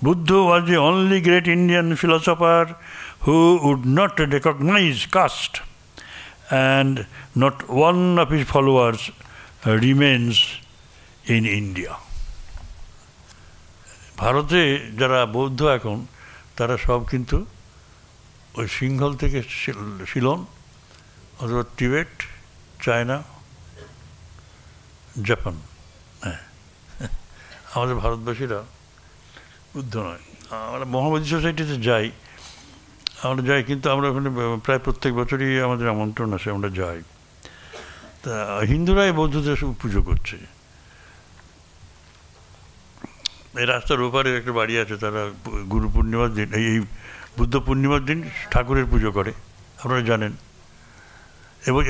Buddha was the only great Indian philosopher who would not recognize caste, and not one of his followers remains in India. ভারতে যারা বৌদ্ধ এখন, তারা সব কিন্তু ওই সিংহল থেকে শিলং অথবা টিবেট, চায়না, জাপান। হ্যাঁ, আমাদের ভারতবাসীরা বুদ্ধ নয়। আমরা মহাবোধি সোসাইটিতে যাই, কিন্তু আমরা ওখানে প্রায় প্রত্যেক বছরই আমাদের আমন্ত্রণ আসে, আমরা যাই। তা হিন্দুরাই বৌদ্ধদের পুজো করছে। এই রাস্তার ওপারে একটা বাড়ি আছে, তারা গুরু পূর্ণিমার দিন, এই বুদ্ধ পূর্ণিমার দিন ঠাকুরের পুজো করে, আপনারা জানেন।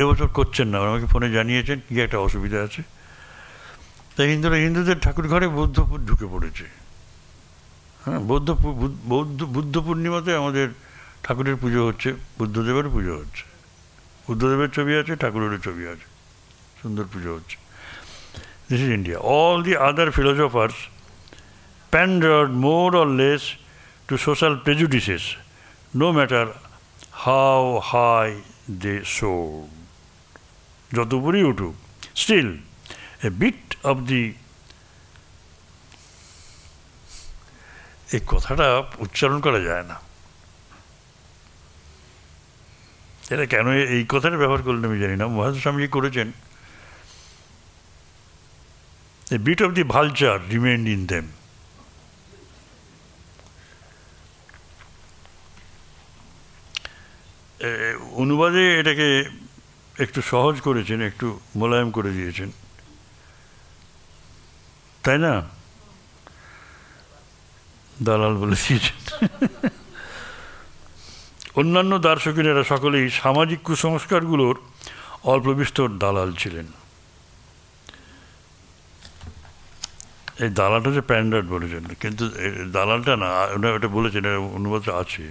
এবছর করছেন না, আমাকে ফোনে জানিয়েছেন কি একটা অসুবিধা আছে। তাই হিন্দুদের ঠাকুর ঘরে বৌদ্ধ ঢুকে পড়েছে। হ্যাঁ, বুদ্ধ পূর্ণিমাতে আমাদের ঠাকুরের পুজো হচ্ছে, বুদ্ধদেবের পুজো হচ্ছে। বুদ্ধদেবের ছবি আছে, ঠাকুরের ছবি আছে, সুন্দর পুজো হচ্ছে। This is India. All the other philosophers pandered more or less to social prejudices, no matter how high they soared. যত উপরেই উঠুক, still a bit of the, এই কথাটা উচ্চারণ করা যায় না, এটা কেন এই কথাটা ব্যবহার করলেন আমি জানি না, মহারাজ স্বামীজি করেছেন। a bit of the vulture remained in them. অনুবাদে এটাকে একটু সহজ করেছেন, একটু মোলায়েম করে দিয়েছেন, তাই না? দালাল বলে দিয়েছেন। অন্যান্য দার্শনিকেরা সকলেই সামাজিক কুসংস্কারগুলোর অল্প বিস্তর দালাল ছিলেন। এই দালালটা যে প্যান্ডার্ট বলেছেন, কিন্তু দালালটা না, ওটা বলেছেন, অনুবাদ আছে,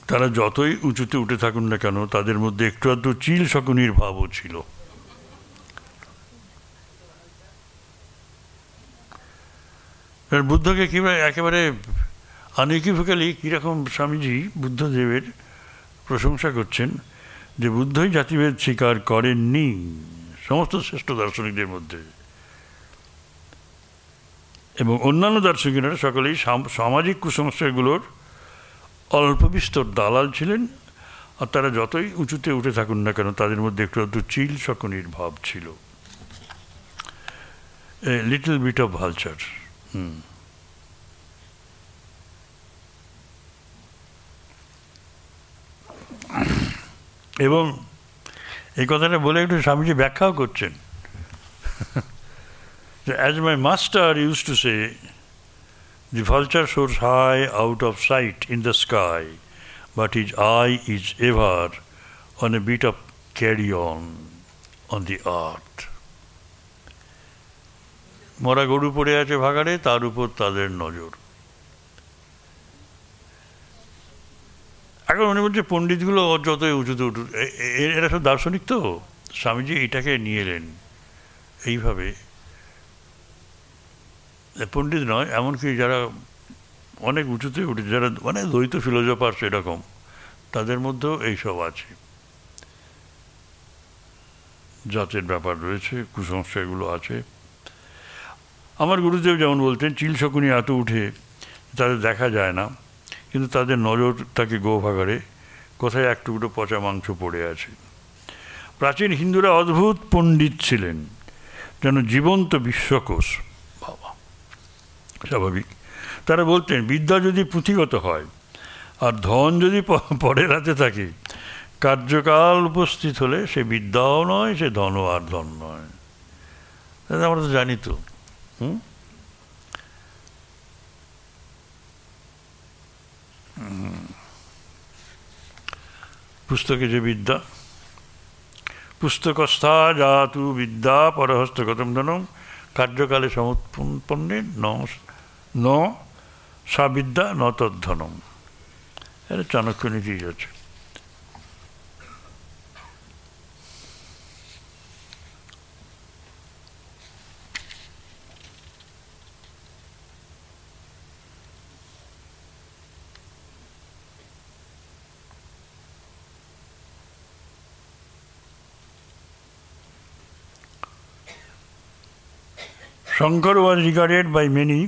তারা যতই উঁচুতে উঠে থাকুন না কেন তাদের মধ্যে একটু আধটু চিল শকুনির ভাবও ছিল। বুদ্ধকে কিভাবে একেবারে আনইকুইভোক্যালি কীরকম স্বামীজি বুদ্ধদেবের প্রশংসা করছেন যে বুদ্ধই জাতিভেদ স্বীকার করেননি সমস্ত শ্রেষ্ঠ দার্শনিকদের মধ্যে, এবং অন্যান্য দার্শনিকরা সকলেই সামাজিক কুসংস্কারগুলোর অল্প বিস্তর দালাল ছিলেন, আর তারা যতই উঁচুতে উঠে থাকুন না কেন তাদের মধ্যে একটু আধটু চিল শকুনির ভাব ছিল, a little bit of vulture. এবং এই কথাটা বলে একটু স্বামীজি ব্যাখ্যাও করছেন, as my master used to say, the vulture soars high out of sight in the sky, but his eye is ever on a bit of carrion on the earth. মরা গরু পড়ে আছে ভাগাড়ে, তার উপর তাদের নজর। এখন উনি বলছে পণ্ডিতগুলো যতই উঁচুতে উঠুক, এরা সব দার্শনিক, তো স্বামীজি এটাকে নিয়ে এলেন এইভাবে। পণ্ডিত নয়, এমনকি যারা অনেক উঁচুতে উঠে, যারা মানে দ্বৈত ফিলোজফার সেরকম, তাদের মধ্যেও এইসব আছে, জাতের ব্যাপার রয়েছে, কুসংস্কারগুলো আছে। আমার গুরুদেব যেমন বলতেন, চিল শকুনি এত উঠে তাদের দেখা যায় না, কিন্তু তাদের নজর থাকে গোভাগাড়ে, কোথায় এক টুকরো পচা মাংস পড়ে আছে। প্রাচীন হিন্দুরা অদ্ভুত পণ্ডিত ছিলেন, যেন জীবন্ত বিশ্বকোষ। বাবা, স্বাভাবিক। তারা বলতেন বিদ্যা যদি পুঁথিগত হয় আর ধন যদি পরের হাতে থাকে, কার্যকাল উপস্থিত হলে সে বিদ্যাও নয়, সে ধনও আর ধন নয়। আমরা তো জানি তো। পুস্তকে যে বিদ্যা, পুস্তকস্থা জাতু বিদ্যা পরহস্তগতম ধনম কার্যকালে সমুৎপন্নে ন সা বিদ্যা ন তদ্ধনম। এটা চাণক্য নীতি আছে। Shankara was regarded by many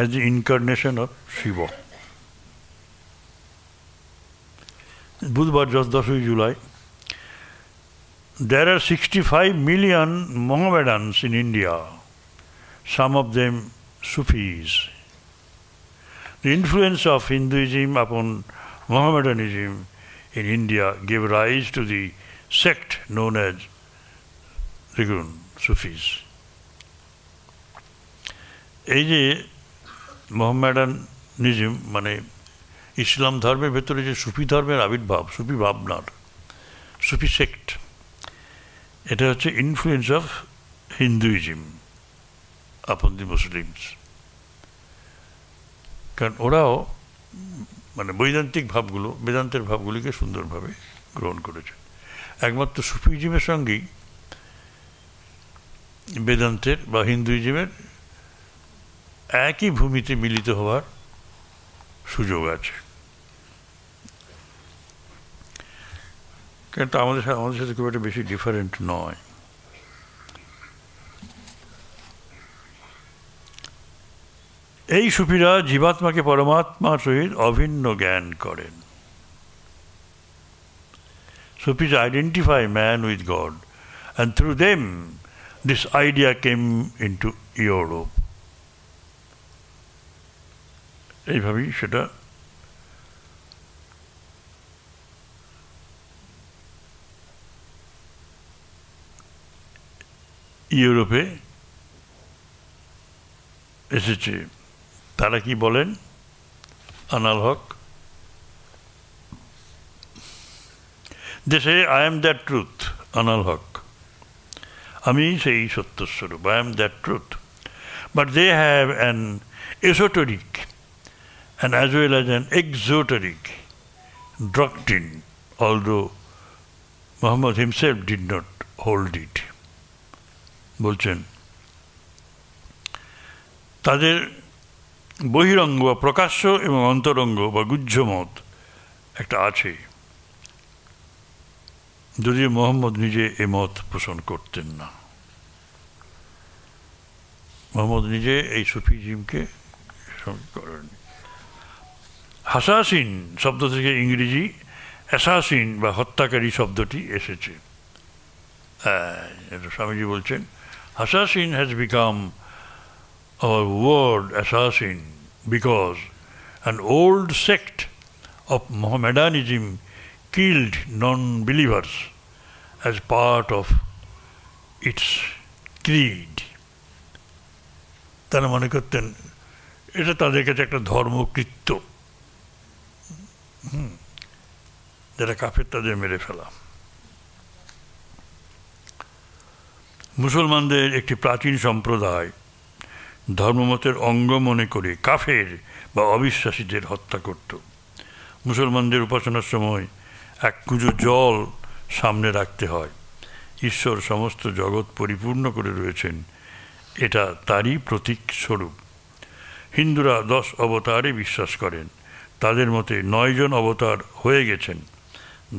as the incarnation of Shiva. বুধবার 10ই July. There are 65 million Mohammedans in India, some of them Sufis. The influence of Hinduism upon Mohammedanism in India gave rise to the sect known as Sufis. এই যে মোহাম্মেডানিজম মানে ইসলাম ধর্মের ভেতরে যে সুফি ধর্মের আবির্ভাব, সুফি ভাবনার, সুফি সেক্ট, এটা হচ্ছে ইনফ্লুয়েন্স অফ হিন্দুইজম আপন দি মুসলিমস। কারণ ওরাও মানে বৈদান্তিক ভাবগুলো, বেদান্তের ভাবগুলিকে সুন্দরভাবে গ্রহণ করেছে। একমাত্র সুফিজমের সঙ্গেই বেদান্তের বা হিন্দুইজমের একই ভূমিতে মিলিত হওয়ার সুযোগ আছে। কিন্তু আমাদের সাথে খুব একটা বেশি ডিফারেন্ট নয়। এই সুফিরা জীবাত্মাকে পরমাত্মার সহিত অভিন্ন জ্ঞান করেন। Sufis identify man with God, and through them this idea came into Europe. এইভাবেই সেটা ইউরোপে এসেছে। তারা কি বলেন? আনাল হক, they say, I am that truth, Anal Haq. আমি সেই Satyaswarup, I am that truth. But they have an esoteric and as well as an exoteric doctrine, although Muhammad himself did not hold it. বলছেন তাদের বহিরঙ্গ বা প্রকাশ্য এবং অন্তরঙ্গ বা গুহ্য মত একটা আছে, যদিও মোহাম্মদ নিজে এ মত পোষণ করতেন না। মোহাম্মদ নিজে এই সুফিজিমকে করেন। হাসাসিন শব্দ থেকে ইংরেজি অ্যাসাসিন বা হত্যাকারী শব্দটি এসেছে। স্বামীজি বলছেন হাসাসিন has become our word assassin because an old sect of Mohammedanism killed non-believers as part of its creed. তারা মনে করতেন এটা তাদের কাছে একটা ধর্মকৃত্য, যারা কাফের তাদের মেরে ফেলা। মুসলমানদের একটি প্রাচীন সম্প্রদায় ধর্মমতের অঙ্গ মনে করে কাফের বা অবিশ্বাসীদের হত্যা করত। মুসলমানদের উপাসনার সময় এক কুঁজো জল সামনে রাখতে হয়। ঈশ্বর সমস্ত জগৎ পরিপূর্ণ করে রয়েছেন, এটা তারই প্রতীক স্বরূপ। হিন্দুরা 10 অবতারে বিশ্বাস করেন, তাদের মতে 9 জন অবতার হয়ে গেছেন,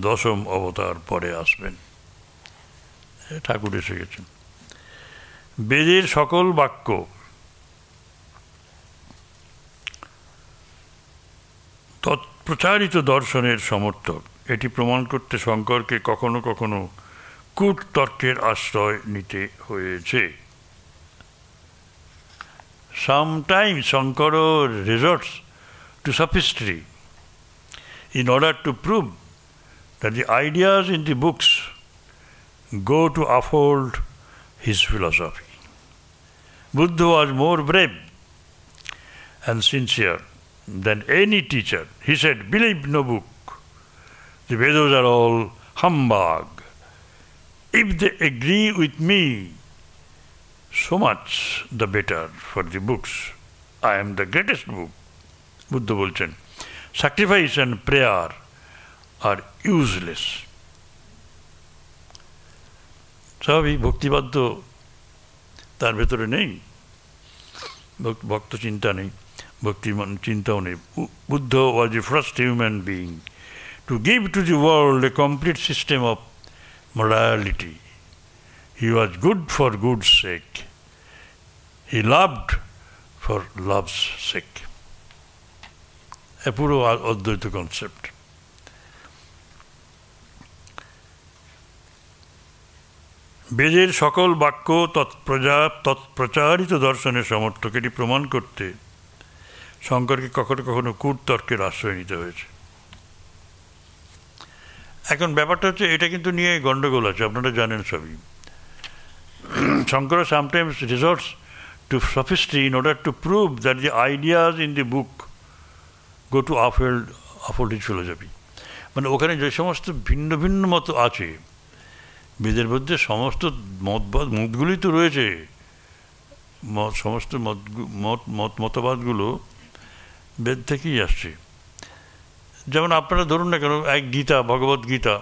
10ম অবতার পরে আসবেন। ঠাকুর এসে গেছেন। বেদের সকল বাক্য তৎপ্রচারিত দর্শনের সমর্থক। এটি প্রমাণ করতে শঙ্করকে কখনো কখনো কূটতর্কের আশ্রয় নিতে হয়েছে। Sometimes Shankara resorts to sophistry in order to prove that the ideas in the books go to uphold his philosophy. Buddha was more brave and sincere than any teacher. He said, believe no book. The Vedas are all humbug. If they agree with me, so much the better for the books. I am the greatest book. Buddha বলছেন, sacrifice and prayer are useless. স্বাভাবিক ভক্তিবাদ্য তার ভেতরে নেই, ভক্ত চিন্তা নেই, ভক্তি চিন্তাও নেই। Buddha was the first human being to give to the world a complete system of morality. He was good for good's sake. He loved for love's sake. A পুরো অদ্বৈত কনসেপ্ট। বেদের সকল বাক্য তৎপ্রচারিত দর্শনের সমর্থক। এটি প্রমাণ করতে শঙ্করকে কখনো কখনো কূটতর্কের আশ্রয় নিতে হয়েছে। এখন ব্যাপারটা হচ্ছে, এটা কিন্তু নিয়ে গণ্ডগোল আছে, আপনারা জানেন সবই। Shankara sometimes resorts to sophistry in order to prove that the ideas in the book go to uphold his philosophy. মানে ওখানে যে সমস্ত ভিন্ন ভিন্ন মত আছে, বেদের মধ্যে সমস্ত মতগুলি তো রয়েছে, সমস্ত মতবাদগুলো বেদ থেকেই আসছে। যেমন আপনারা ধরুন না কেন, এক গীতা, ভগবত গীতা,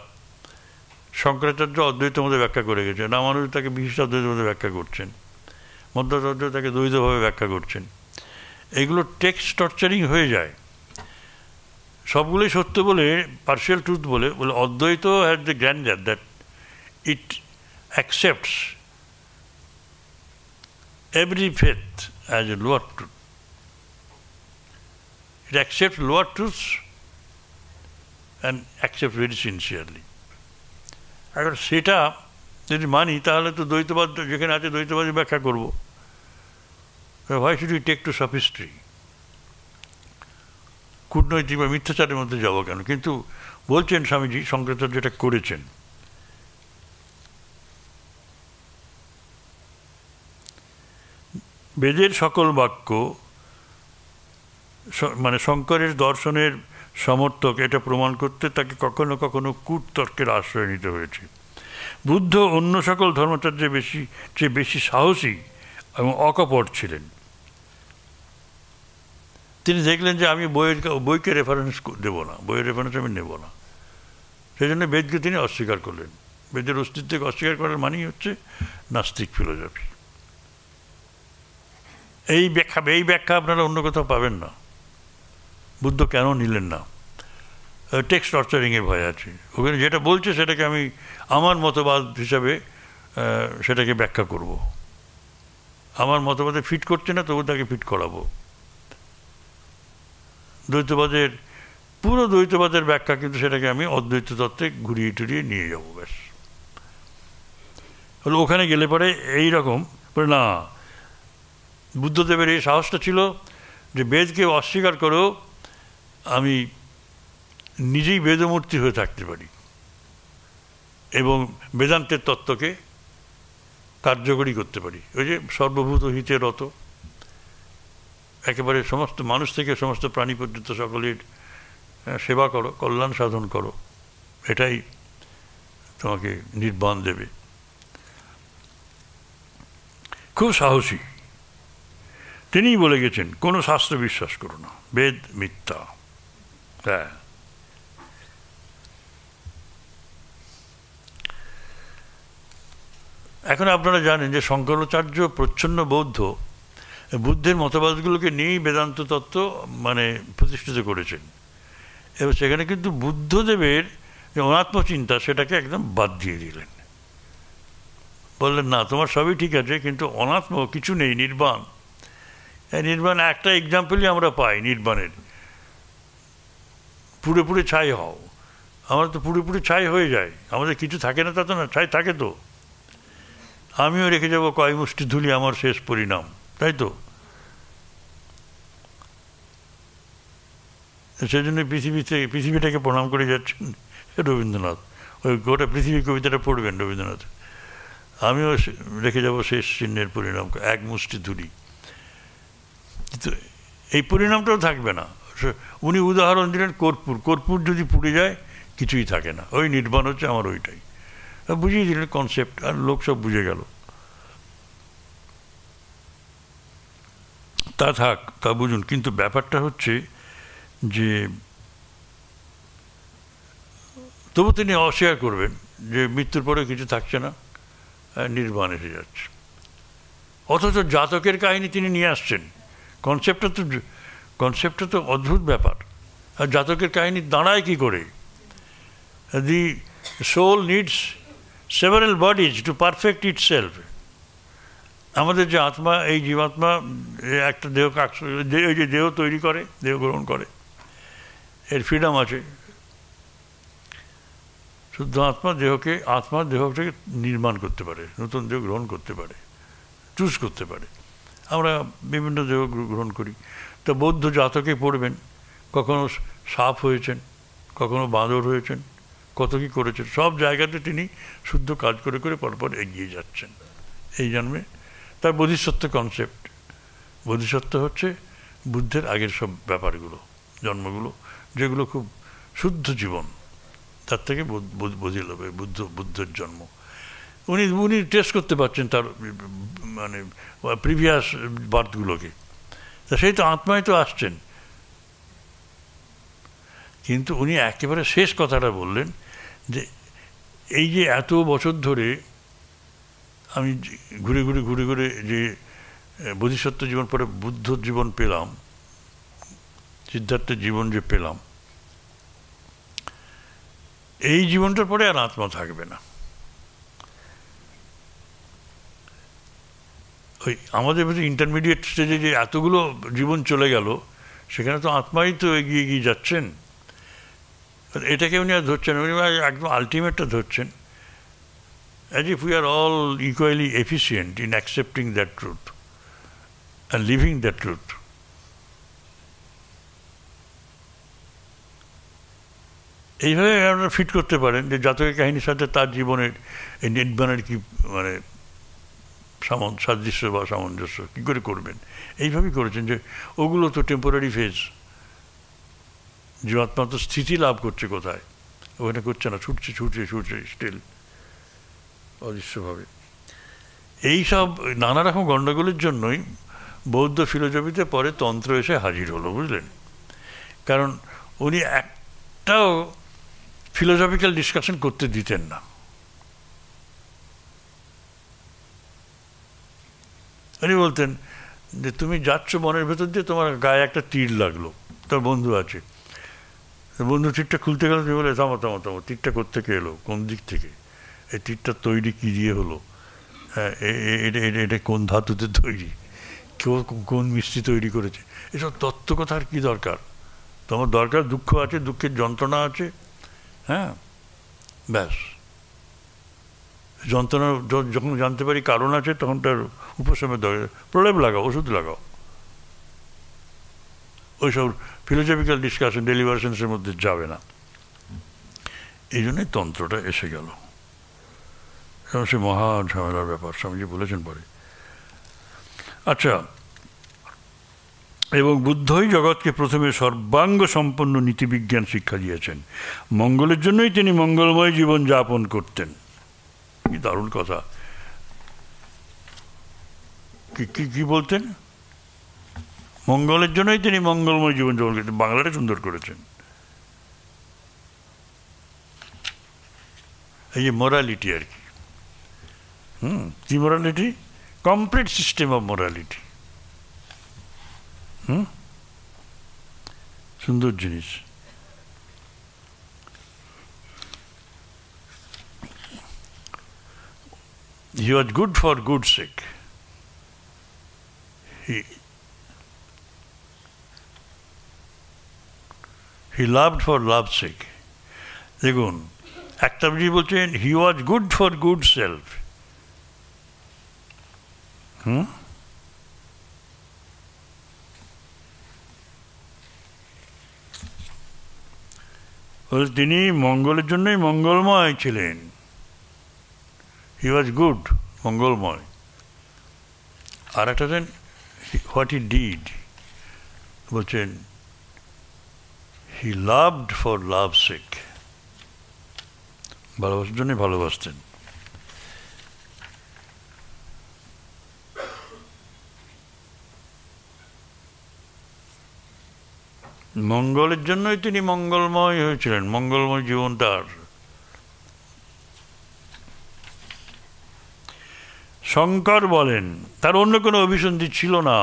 শঙ্করাচার্য অদ্বৈত মধ্যে ব্যাখ্যা করে গেছেন, রামানুজ তাকে বিশিষ্টাদ্বৈত মধ্যে ব্যাখ্যা করছেন, মধ্যাচার্য তাকে দ্বৈতভাবে ব্যাখ্যা করছেন। এগুলো টেক্সট টর্চারিং হয়ে যায়। সবগুলোই সত্য বলে, পার্শিয়াল ট্রুথ বলে অদ্বৈত has the grandeur that it accepts every faith as a lower truth. It accepts lower truths and accepts very sincerely. अगर সেটা যদি মানি তাহলে তো দ্বৈতবাদ যেখানে আছে দ্বৈতবাদী ব্যাখ্যা করব। Why should we take to sophistry? কূটনৈতিক বা মিথ্যাচারের মধ্যে যাব কেন? কিন্তু বলছেন স্বামীজি, শঙ্করাচার্য যেটা করেছেন, বেদের সকল বাক্য মানে শঙ্করের দর্শনের সমর্থক, এটা প্রমাণ করতে তাকে কখনো কখনো কূটতর্কের আশ্রয় নিতে হয়েছে। বুদ্ধ অন্য সকল ধর্মাচার্যের চেয়ে বেশি সাহসী এবং অকপট ছিলেন। তিনি দেখলেন যে আমি বইকে রেফারেন্স দেব না, বইয়ের রেফারেন্স আমি নেব না, সেই জন্য বেদকে তিনি অস্বীকার করলেন। বেদের অস্তিত্বকে অস্বীকার করার মানেই হচ্ছে নাস্তিক ফিলোসফি। এই ব্যাখ্যা আপনারা অন্য কোথাও পাবেন না। বুদ্ধ কেন নিলেন না? টেক্সট টর্চারিংয়ের ভয় আছে। ওখানে যেটা বলছে সেটাকে আমি আমার মতবাদ হিসাবে সেটাকে ব্যাখ্যা করব। আমার মতবাদে ফিট করছে না, তবু তাকে ফিট করাবো। পুরো দ্বৈতবাদের ব্যাখ্যা, কিন্তু সেটাকে আমি অদ্বৈত তত্ত্বে ঘুরিয়ে টুরিয়ে নিয়ে যাবো, ব্যাস। ওখানে গেলে পরে এইরকম না, বুদ্ধদেবের এই সাহসটা ছিল যে বেদকে অস্বীকার করেও আমি নিজেই বেদমূর্তি হয়ে থাকতে পারি এবং বেদান্তের তত্ত্বকে কার্যকরী করতে পারি। ওই যে সর্বভূত হিতে রত, একেবারে সমস্ত মানুষ থেকে সমস্ত প্রাণী পর্যন্ত সকলের সেবা করো, কল্যাণ সাধন করো, এটাই তোমাকে নির্বাণ দেবে। খুব সাহসী। তিনিই বলে গেছেন কোনো শাস্ত্র বিশ্বাস করো না, বেদ মিথ্যা। হ্যাঁ, এখন আপনারা জানেন যে শঙ্করাচার্য প্রচ্ছন্ন বৌদ্ধ, বুদ্ধের মতবাদগুলোকে নিয়েই বেদান্ত তত্ত্ব প্রতিষ্ঠিত করেছেন। এবার সেখানে কিন্তু বুদ্ধদেবের যে অনাত্মচিন্তা সেটাকে একদম বাদ দিয়ে দিলেন। বললেন না, তোমার সবই ঠিক আছে, কিন্তু অনাত্ম কিছু নেই, নির্বাণ। নির্বাণ একটা এক্সাম্পলই আমরা পাই নির্বাণের, পুড়ে পুড়ে ছাই হও। আমরা তো পুড়ে পুড়ে ছাই হয়ে যায়, আমাদের কিছু থাকে না, তা তো না, ছাই থাকে তো। আমিও রেখে যাব কয় মুষ্টি ধুলি আমার শেষ পরিণাম, তাই তো? সেই জন্য পৃথিবীটাকে প্রণাম করে যাচ্ছেন রবীন্দ্রনাথ। ওই গোটা পৃথিবী কবিতাটা পড়বেন রবীন্দ্রনাথ। আমিও রেখে যাব শেষ চিহ্নের পরিণাম, এক মুষ্টি ধুলি। কিন্তু এই পরিণামটাও থাকবে না। উনি উদাহরণ দিলেন কর্পূর যদি পুড়ে যায় কিছুই থাকে না, ওই নির্বাণ হচ্ছে আমার ওইটাই। বুঝিয়ে দিলেন কনসেপ্ট, আর লোক সব বুঝে গেল। তা থাক, তা বুঝুন। কিন্তু ব্যাপারটা হচ্ছে যে তবু তিনি অস্বীকার করবেন যে মৃত্যুর পরে কিছু থাকছে না, নির্বাণ এসে যাচ্ছে। অথচ জাতকের কাহিনী তিনি নিয়ে আসছেন। কনসেপ্টটা তো অদ্ভুত ব্যাপার। আর জাতকের কাহিনী দাঁড়ায় কি করে? The soul needs several bodies to perfect itself. আমাদের যে আত্মা, এই জীবাত্মা একটা দেহ তৈরি করে, দেহ গ্রহণ করে, এর ফ্রিডম আছে। শুদ্ধ আত্মা দেহটাকে নির্মাণ করতে পারে, নতুন দেহ গ্রহণ করতে পারে, চুজ করতে পারে। আমরা বিভিন্ন দেহ গ্রহণ করি। তো বৌদ্ধ জাতকে পড়বেন, কখনো সাপ হয়েছেন, কখনো বাঁদর হয়েছেন, কত কী করেছেন। সব জায়গাতে তিনি শুদ্ধ কাজ করে করে পরপর এগিয়ে যাচ্ছেন এই জন্মে। তার বোধিসত্ত্ব কনসেপ্ট, বোধিসত্ত্ব হচ্ছে বুদ্ধের আগের সব ব্যাপারগুলো, জন্মগুলো, যেগুলো খুব শুদ্ধ জীবন, তার থেকে বোধি লাভ বুদ্ধের জন্ম। উনি টেস্ট করতে পারছেন তার প্রিভিয়াস বার্থগুলোকে। তা সেই তো আত্মায় তো আসছেন। কিন্তু উনি একেবারে শেষ কথাটা বললেন যে এই যে এত বছর ধরে আমি ঘুরে ঘুরে যে বোধিসত্ত্ব জীবন পরে বুদ্ধ জীবন পেলাম, সিদ্ধার্থের জীবন যে পেলাম, এই জীবনটার পরে আর আত্মা থাকবে না। ওই আমাদের মধ্যে ইন্টারমিডিয়েট স্টেজে যে এতগুলো জীবন চলে গেল, সেখানে তো আত্মাই তো এগিয়ে এগিয়ে যাচ্ছেন। এটাকে উনি আর ধরছেন, উনি একদম আলটিমেটটা ধরছেন, as if we are all equally efficient in accepting that truth and living that truth. এইভাবে আপনারা ফিট করতে পারেন যে জাতকের কাহিনীর সাথে তার জীবনের এই নির্বাণের কি সাদৃশ্য বা সামঞ্জস্য কী করে করবেন। এইভাবেই করেছেন যে ওগুলো তো টেম্পোরারি ফেজ, জীবাত্মা তো স্থিতি লাভ করছে কোথায়, ওখানে করছে না, ছুটছে স্টিল। অদৃশ্যভাবে। এইসব নানা রকম গণ্ডগোলের জন্যই বৌদ্ধ ফিলোসফিতে পরে তন্ত্র এসে হাজির হলো, বুঝলেন? কারণ উনি একটাও ফিলোসফিক্যাল ডিসকাশন করতে দিতেন না। উনি বলতেন যে তুমি যাচ্ছ বনের ভেতর দিয়ে, তোমার গায়ে একটা তীর লাগলো, তোর বন্ধু আছে, বন্ধু তীরটা খুলতে গেল, তুমি বলে থামো থামো থামো, তীরটা কোত্থেকে এলো, কোন দিক থেকে, এই তীরটা তৈরি কী দিয়ে হলো, হ্যাঁ এটা কোন ধাতুতে তৈরি, কেউ কোন মিস্ত্রি তৈরি করেছে, এসব তত্ত্ব কথার কী দরকার? তোমার দরকার দুঃখ আছে, দুঃখের যন্ত্রণা আছে, হ্যাঁ ব্যাস। যন্ত্রণা যখন জানতে পারি কারণ আছে, তখন তার উপশমের দরকার, প্রলেপ লাগাও, ওষুধ লাগাও। ওইসব ফিলোসফিক্যাল ডিসকাশন ডেলিভারেশনসের মধ্যে যাবে না। এই জন্যই তন্ত্রটা এসে গেল। এবং সে মহা ঝামেলার ব্যাপার, স্বামীজি বলেছেন পরে। আচ্ছা, এবং বুদ্ধই জগৎকে প্রথমে সর্বাঙ্গ সম্পন্ন নীতিবিজ্ঞান শিক্ষা দিয়েছেন। মঙ্গলের জন্যই তিনি মঙ্গলময় জীবন যাপন করতেন। কি দারুণ কথা! কি বলতেন? মঙ্গলের জন্যই তিনি মঙ্গলময় জীবন যাপন করতেন। বাংলাটা সুন্দর করেছেন। এই যে মোরালিটি আর কি, কি morality? Complete system of morality. সুন্দর জিনিস। He was good for good sake. He loved for love's sake. দেখুন, একটা জিনিস বলছেন, he was good for good self. তিনি মঙ্গলের জন্যই মঙ্গলময় ছিলেন। হি ওয়াজ গুড, মঙ্গলময়। আর একটা দেন, হোয়াট হি ডিড, বলছেন হি লাভড ফর লাভ সেক, ভালোবাসার জন্যই ভালোবাসতেন। মঙ্গলের জন্যই তিনি মঙ্গলময় হয়েছিলেন, মঙ্গলময় জীবন তার। শঙ্কর বলেন তার অন্য কোনো অভিসন্ধি ছিল না।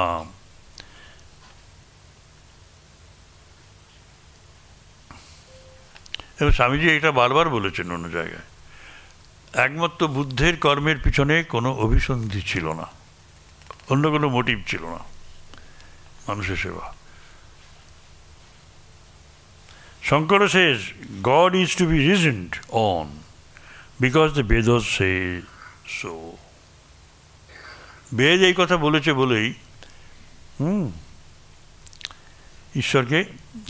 এবং স্বামীজি এটা বারবার বলেছেন অন্য জায়গায়, একমাত্র বুদ্ধের কর্মের পিছনে কোনো অভিসন্ধি ছিল না, অন্য কোনো মোটিভ ছিল না, মানুষের সেবা। Shankara says God is to be reasoned on because the Vedas say so. বেদ এই কথা বলেছে বলেই ঈশ্বরকে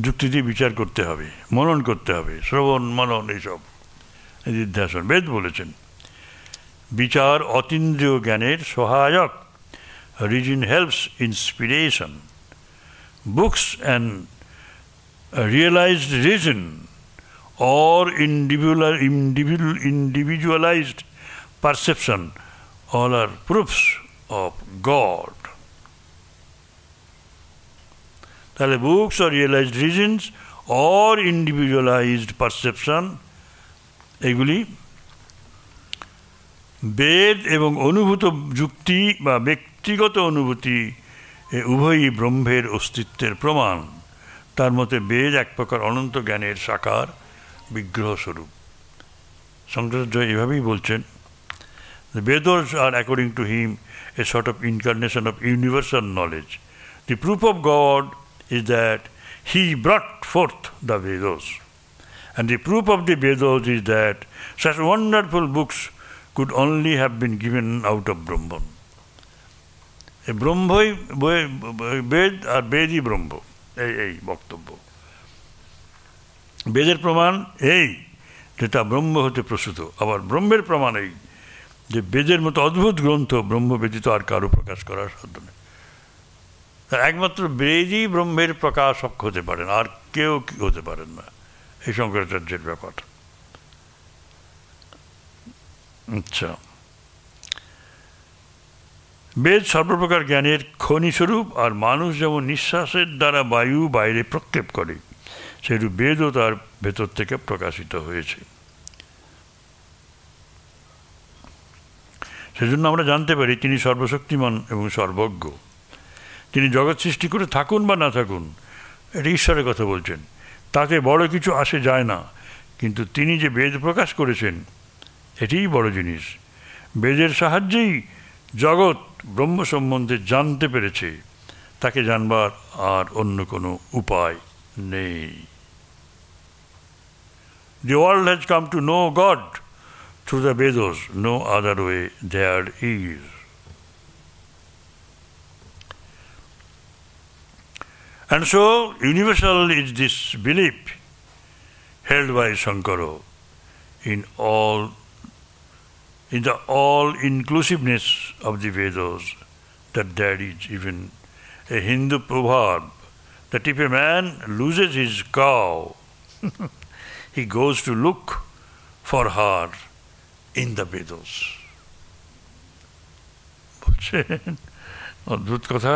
যুক্তি দিয়ে বিচার করতে হবে, মনন করতে হবে, শ্রবণ মনন এইসব নিধ্যাসন। বেদ বলেছেন বিচার অতীন্দ্রিয় জ্ঞানের সহায়ক, reason helps inspiration, books and realized reason or individualized perception all are proofs of God. তাহলে books or realized reasons or individualized perception, এগুলি বেদ এবং অনুভূত যুক্তি বা ব্যক্তিগত অনুভূতি উভয়ই ব্রহ্মের অস্তিত্বের প্রমাণ। তার মতে বেদ এক প্রকার অনন্ত জ্ঞানের সাকার বিগ্রহ স্বরূপ। শঙ্করাচার্য এভাবেই বলছেন, the Vedas are according to him a sort of incarnation of universal knowledge. The proof of God is that he brought forth the Vedas, and the proof of the Vedas is that such wonderful books could only have been given out of Brahman. A ব্রহ্মই বেদ আর বেদই ব্রহ্ম, এই বক্তব্য। বেদের প্রমাণ এই যে তা ব্রহ্ম হতে প্রসূত, আবার ব্রহ্মের প্রমাণ এই যে বেদের মতো অদ্ভুত গ্রন্থ ব্রহ্ম ব্যতীত আর কারো প্রকাশ করার সাধ্য নেই। একমাত্র বেদই ব্রহ্মের প্রকাশক হতে পারেন, আর কেউ হতে পারেন না। এই শঙ্করাচার্যের ব্যাপার। আচ্ছা, বেদ সর্বপ্রকার জ্ঞানের খনিস্বরূপ, আর মানুষ যেমন নিঃশ্বাসের দ্বারা বায়ু বাইরে প্রক্ষেপ করে, সেরূপ বেদও তার ভেতর থেকে প্রকাশিত হয়েছে। সেজন্য আমরা জানতে পারি তিনি সর্বশক্তিমান এবং সর্বজ্ঞ। তিনি জগৎ সৃষ্টি করে থাকুন বা না থাকুন, এটা ঈশ্বরের কথা বলছেন, তাতে বড় কিছু আসে যায় না। কিন্তু তিনি যে বেদ প্রকাশ করেছেন, এটিই বড় জিনিস। বেদের সাহায্যেই জগৎ ব্রহ্ম সম্বন্ধে জানতে পেরেছে, তাকে জানবার আর অন্য কোনো উপায় নেই। The world has come to know God through the Vedas, no other way there is. And so, universal is this belief held by Shankara in the all-inclusiveness of the Vedas, that there is even a Hindu proverb that if a man loses his cow, he goes to look for her in the Vedas. বলছেন অদ্ভুত কথা।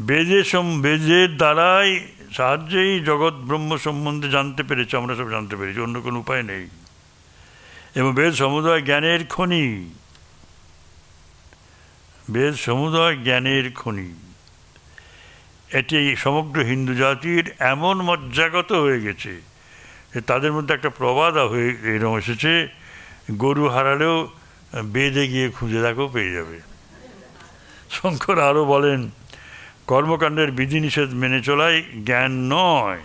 বেদের দ্বারাই সাহায্যেই জগৎ ব্রহ্ম সম্বন্ধে জানতে পেরেছে, আমরা সব জানতে পেরেছি, অন্য কোনো উপায় নেই। এবং বেদ সমুদয় জ্ঞানের খনি, বেদ সমুদয় জ্ঞানের খনি। এটি সমগ্র হিন্দু জাতির এমন মজ্জাগত হয়ে গেছে যে তাদের মধ্যে একটা প্রবাদ হয়ে এরকম এসেছে, গরু হারালেও বেদে গিয়ে খুঁজে দেখো পেয়ে যাবে। শঙ্কর আরও বলেন, কর্মকাণ্ডের বিধিনিষেধ মেনে চলাই জ্ঞান নয়।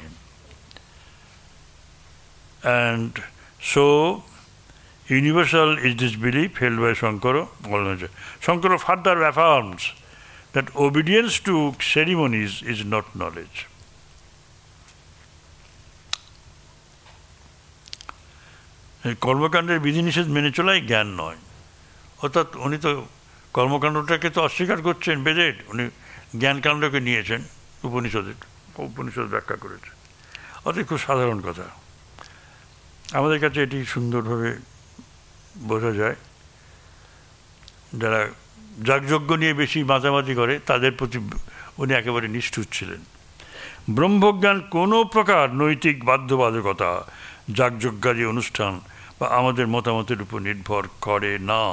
And so universal is this belief held by Shankara. Shankara further affirms that obedience to ceremonies is not knowledge. কর্মকাণ্ডের বিধিনিষেধ মেনে চলাই জ্ঞান নয়, অর্থাৎ উনি তো কর্মকাণ্ডটাকে তো অস্বীকার করছেন বেদের, উনি জ্ঞানকাণ্ডকে নিয়েছেন উপনিষদ ব্যাখ্যা করেছেন। অর্থাৎ খুব সাধারণ কথা, আমাদের কাছে এটি সুন্দরভাবে বোঝা যায়। যারা যাগযজ্ঞ নিয়ে বেশি মাতামাতি করে তাদের প্রতি উনি একেবারে নিষ্ঠুর ছিলেন। ব্রহ্মজ্ঞান কোনো প্রকার নৈতিক বাধ্যবাধকতা, যাগযজ্ঞাদি অনুষ্ঠান বা আমাদের মতামতের উপর নির্ভর করে না।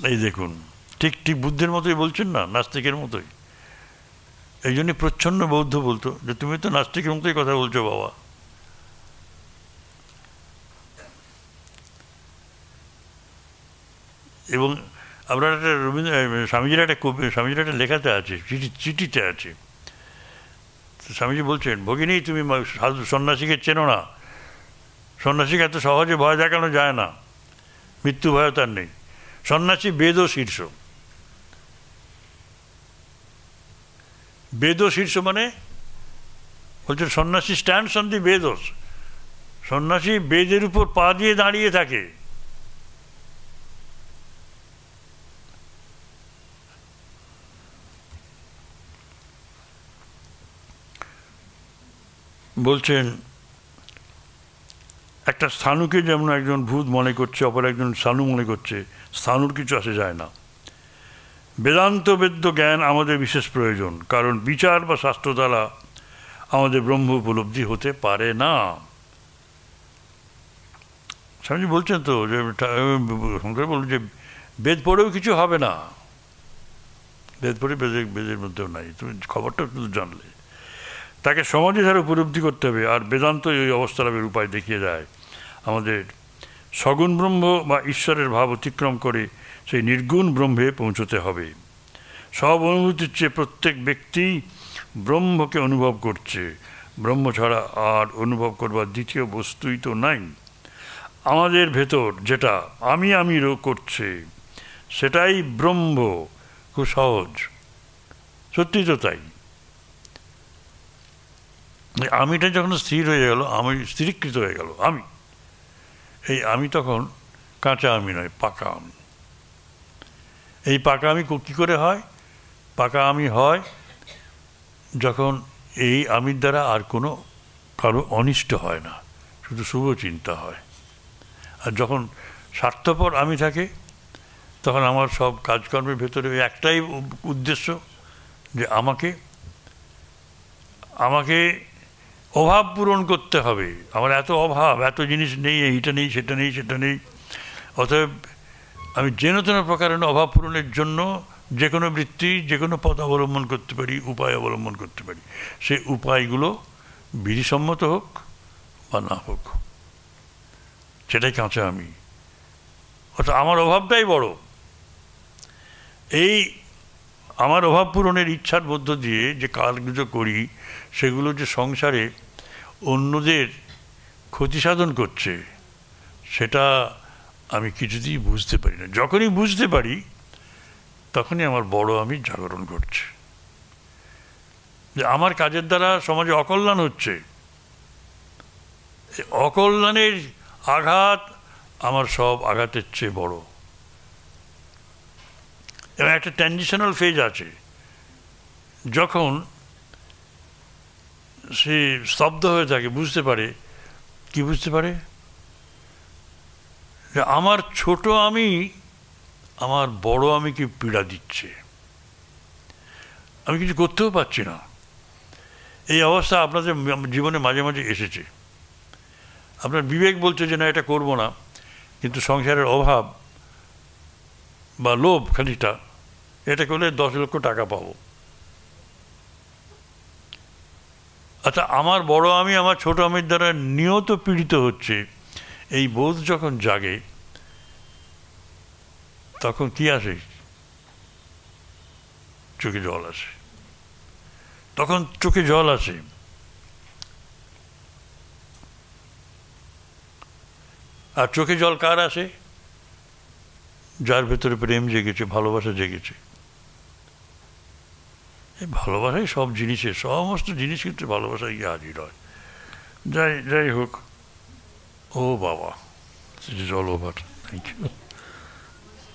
এই দেখুন, ঠিক ঠিক বুদ্ধের মতোই বলছেন না, নাস্তিকের মতোই। এই জন্যে প্রচ্ছন্ন বৌদ্ধ বলতো যে তুমি তো নাস্তিকের মতোই কথা বলছো বাবা। এবং আপনার একটা স্বামীজির একটা লেখাতে আছে, চিঠিতে আছে, স্বামীজি বলছেন, ভগিনী তুমি সাধু সন্ন্যাসীকে চেনো না, সন্ন্যাসীকে এত সহজে ভয় দেখানো যায় না, মৃত্যু ভয় তার নেই। সন্ন্যাসী বেদ শীর্ষ, বেদ শীর্ষ মানে বলছেন সন্ন্যাসী স্ট্যান্ডস অন দি বেদস, সন্ন্যাসী বেদের উপর পা দিয়ে দাঁড়িয়ে থাকে। বলছেন একটা স্থাণুকে যেমন একজন ভূত মনে করছে, অপর একজন স্থাণু মনে করছে, স্থাণুর কিছু আসে যায় না। বেদান্ত বেদ্য জ্ঞান আমাদের বিশেষ প্রয়োজন, কারণ বিচার বা শাস্ত্র দ্বারা আমাদের ব্রহ্ম উপলব্ধি হতে পারে না। স্বামীজি বলছেন তো যে শঙ্কর বলুন যে বেদ পড়েও কিছু হবে না, বেদ পড়ে বেদের মধ্যেও নাই, তুমি খবরটা কিন্তু জানলে। তাকে সমাধি দ্বারা উপলব্ধি করতে হবে, আর বেদান্ত এই অবস্থা লাভের উপায় দেখিয়ে দেয়। আমাদের সগুণ ব্রহ্ম বা ঈশ্বরের ভাব অতিক্রম করে সেই নির্গুণ ব্রহ্মে পৌঁছতে হবে। সব অনুভূতির চেয়ে প্রত্যেক ব্যক্তি ব্রহ্মকে অনুভব করছে, ব্রহ্ম ছাড়া আর অনুভব করবার দ্বিতীয় বস্তুই তো নাই। আমাদের ভেতর যেটা আমি করছে সেটাই ব্রহ্ম, খুব সহজ, সত্যি তো তাই। আমিটা যখন স্থির হয়ে গেল, আমি স্থিরীকৃত হয়ে গেল আমি তখন কাঁচা আমি নয়, পাকা আমি। এই পাকা আমি কী করে হয়? পাকা আমি হয় যখন এই আমির দ্বারা আর কোনো কারো অনিষ্ট হয় না, শুধু শুভ চিন্তা হয়। আর যখন স্বার্থপর আমি থাকি, তখন আমার সব কাজকর্মের ভেতরে একটাই উদ্দেশ্য, যে আমাকে অভাব পূরণ করতে হবে। আমার এত অভাব, এত জিনিস নেই, এইটা নেই, সেটা নেই, সেটা নেই। অতএব আমি যেন তেন প্রকারেণ অভাব পূরণের জন্য যে কোনো বৃত্তি, যে কোনো পথ অবলম্বন করতে পারি, উপায় অবলম্বন করতে পারি। সেই উপায়গুলো বিধিসম্মত হোক বা না হোক, সেটাই কাঁচা আমি। অর্থাৎ আমার অভাবটাই বড়। এই আমার অভাব পূরণের ইচ্ছার মধ্য দিয়ে যে কাজগুলো করি, সেগুলো যে সংসারে অন্যদের ক্ষতি সাধন করছে, সেটা আমি কিছুতেই বুঝতে পারি না। যখনই বুঝতে পারি, তখনই আমার বড় আমি জাগরণ করছে, যে আমার কাজের দ্বারা সমাজে অকল্যাণ হচ্ছে। অকল্যাণের আঘাত আমার সব আঘাতের চেয়ে বড়। এবং একটা ট্রানজিশনাল ফেজ আছে, যখন সে স্তব্ধ হয়ে থাকে, বুঝতে পারে, কি বুঝতে পারে, যে আমার ছোট আমি আমার বড় আমিকে পীড়া দিচ্ছে, আমি কিছু করতেও পারছি না। এই অবস্থা আপনাদের জীবনে মাঝে মাঝে এসেছে। আপনার বিবেক বলছে যে না, এটা করবো না, কিন্তু সংসারের অভাব বা লোভ খানিকটা, এটা করলে 10 লক্ষ টাকা পাবো। আচ্ছা, আমার বড় আমি আমার ছোট আমির দ্বারা নিয়ত পীড়িত হচ্ছে, এই বোধ যখন জাগে, তখন কি আসে? চোখে জল আসে। তখন চোখে জল আসে। আর চোখে জল কার আসে? যার ভেতরে প্রেম জেগেছে, ভালোবাসা জেগেছে। এই ভালোবাসাই সব জিনিসের, সমস্ত জিনিস কিন্তু ভালোবাসা গিয়ে হাজির হয়। যাই হোক, ও বাবা, জল ওভার, থ্যাংক ইউ,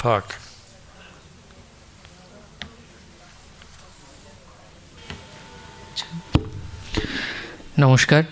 থাক। নমস্কার।